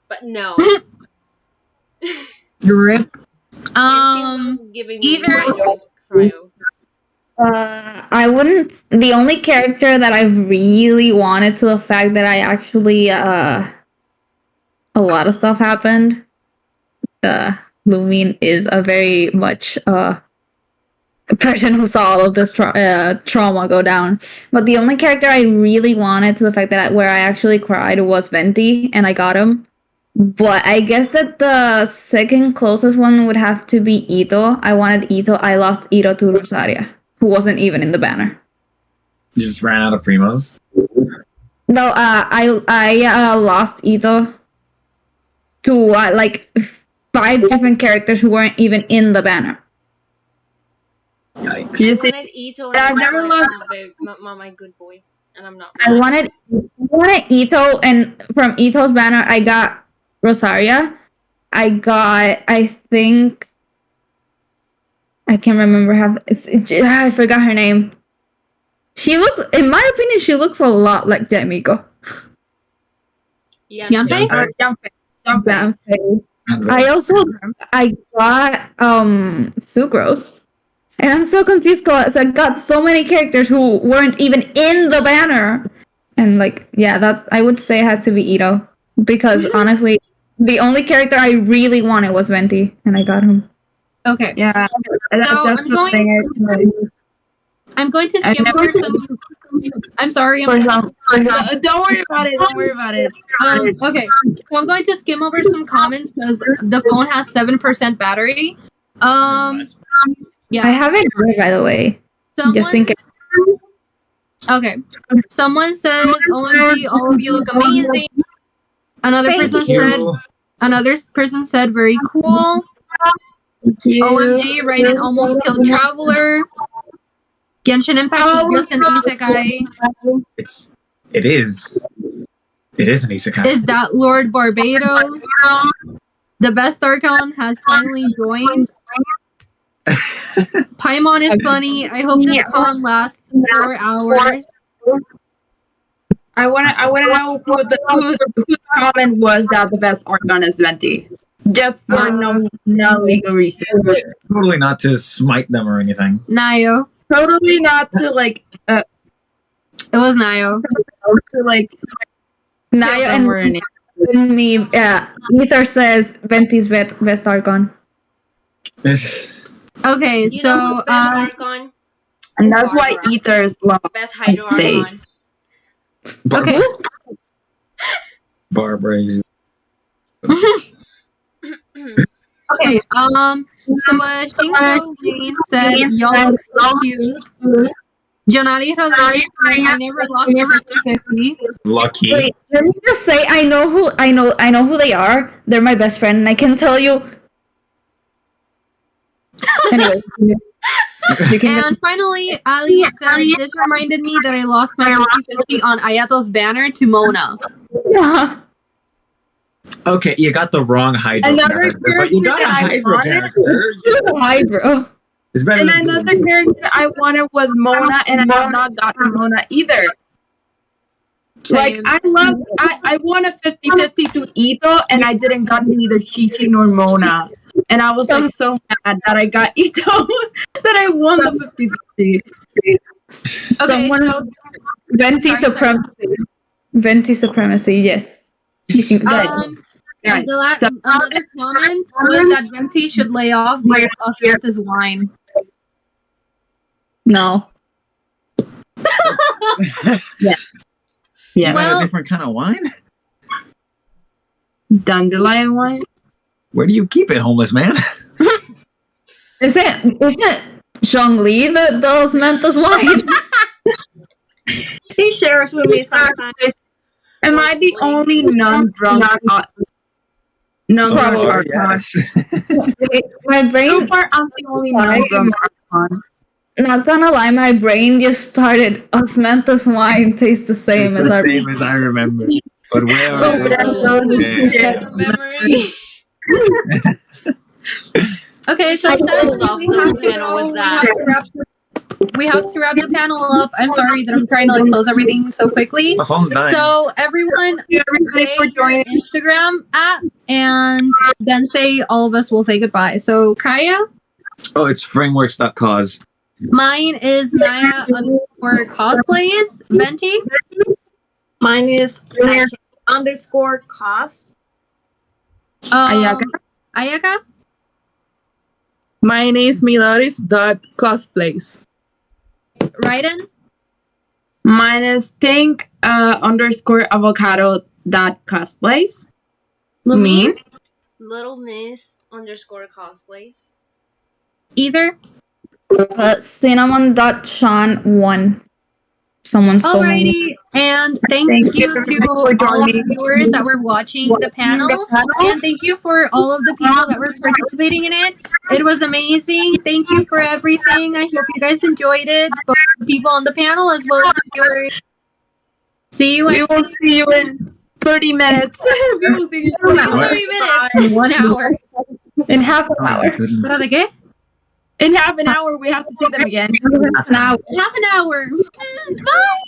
But no. Rip. Genshin was giving me either cryo. I wouldn't. The only character that I really wanted to the fact that I actually a lot of stuff happened. Lumine is a very much a person who saw all of this trauma go down. But the only character I really wanted to the fact that where I actually cried was Venti, and I got him. But I guess that the second closest one would have to be Ito. I wanted Ito. I lost Ito to Rosaria, who wasn't even in the banner. You just ran out of primos? No, I lost Ito to 5 different characters who weren't even in the banner. Yikes. You see, Ito, I've never lost. my good boy, and I'm not. I wanted Ito, and from Ito's banner, I got Rosaria. I think, I can't remember I forgot her name. She looks, in my opinion, she looks a lot like Jamiko. Yanfei? Yanfei. I got Sucrose. And I'm so confused because I got so many characters who weren't even in the banner. And I would say it had to be Ito. Because honestly, the only character I really wanted was Venti, and I got him. Okay. Yeah. I'm going to skim over some. I'm sorry. Don't worry about it. Don't worry about it. Okay. So I'm going to skim over some comments because the phone has 7% battery. Yeah. I have it here, by the way. Just in case. Okay. Someone says, OMG, all of you look amazing. Another Thank person you. said. Another person said, "Very cool." Thank you. OMG, Raiden almost killed Traveler. Genshin Impact is just an isekai. It is. It is an isekai. Is that Lord Barbados? The best Archon has finally joined. Paimon is funny. I hope this con lasts 4 hours. I wanna know who the comment was that the best Archon is Venti. Just for no legal reason. Totally not to smite them or anything. Nayo. Totally not to like It was Nayo. to like Naya kill them or anything. and me, Ether says Venti's best Archon. Okay, You so know who's best Archon? And that's why Ethers love Best Hydro Archon. space. okay. Barbara. Okay, so Shinko Jane said, "Y'all look so cute." Jonali Rodriguez, I never lost a 50-50. Lucky. Wait, let me just say I know who they are. They're my best friend, and I can tell you. Anyway, you can And finally, Ali said, "This reminded me that I lost my 50-50 on Ayato's banner to Mona." Yeah. Okay, you got the wrong Hydro Another character, but you got a Hydro wanted- character. Hydro. It's better And than another character I wanted was Mona, and I have not gotten Mona either. Like Same. I won a 50-50 to Ito, and I didn't got neither Chichi nor Mona. And I was like so mad that I got Ito that I won the 50-50. Okay, so Venti supremacy. Venti supremacy. Yes. You can and another comment was that Venti should lay off the Osmanthus wine. No. Yeah. You got Well- a different kind of wine? Dandelion wine. Where do you keep it, homeless man? Isn't Zhongli the Osmanthus wine? He shares with me sometimes. Am I the only non-drunk? Non-drunk So, Archon. yes. My So brain. far, I'm the only non-drunk Archon. Not gonna lie, my brain just started. Osmanthus wine tastes the same It's as the our. same as I remember. But where are Oh, those? yes. Memory. Okay, so Close sadly, off the panel with that. we have to wrap the panel up. I'm sorry that I'm trying to like close everything so quickly. My phone's dying. So everyone, say your Instagram at, and then say all of us will say goodbye. So Kaya, Oh, it's frameworks.cause. mine is Naya _ cosplays. Venti, Mine is underscore cost. Ayaka. Ayaka, Mine is Miloris.cosplays. Raiden, Mine is pink _ avocado dot cosplays. Lumine, Little Miss _ cosplays. Either. Cinnamon.Sean1. Someone stole my name. Alrighty, and thank you to all of the viewers that were watching the panel, and thank you for all of the people that were participating in it. It was amazing. Thank you for everything. I hope you guys enjoyed it, both the people on the panel as well as the viewers. See you. We will see you in 30 minutes. We will see you in 30 minutes. in 1 hour. In half an hour. ¿Para de qué? In half an hour, we have to see them again. Now. Half an hour. Bye.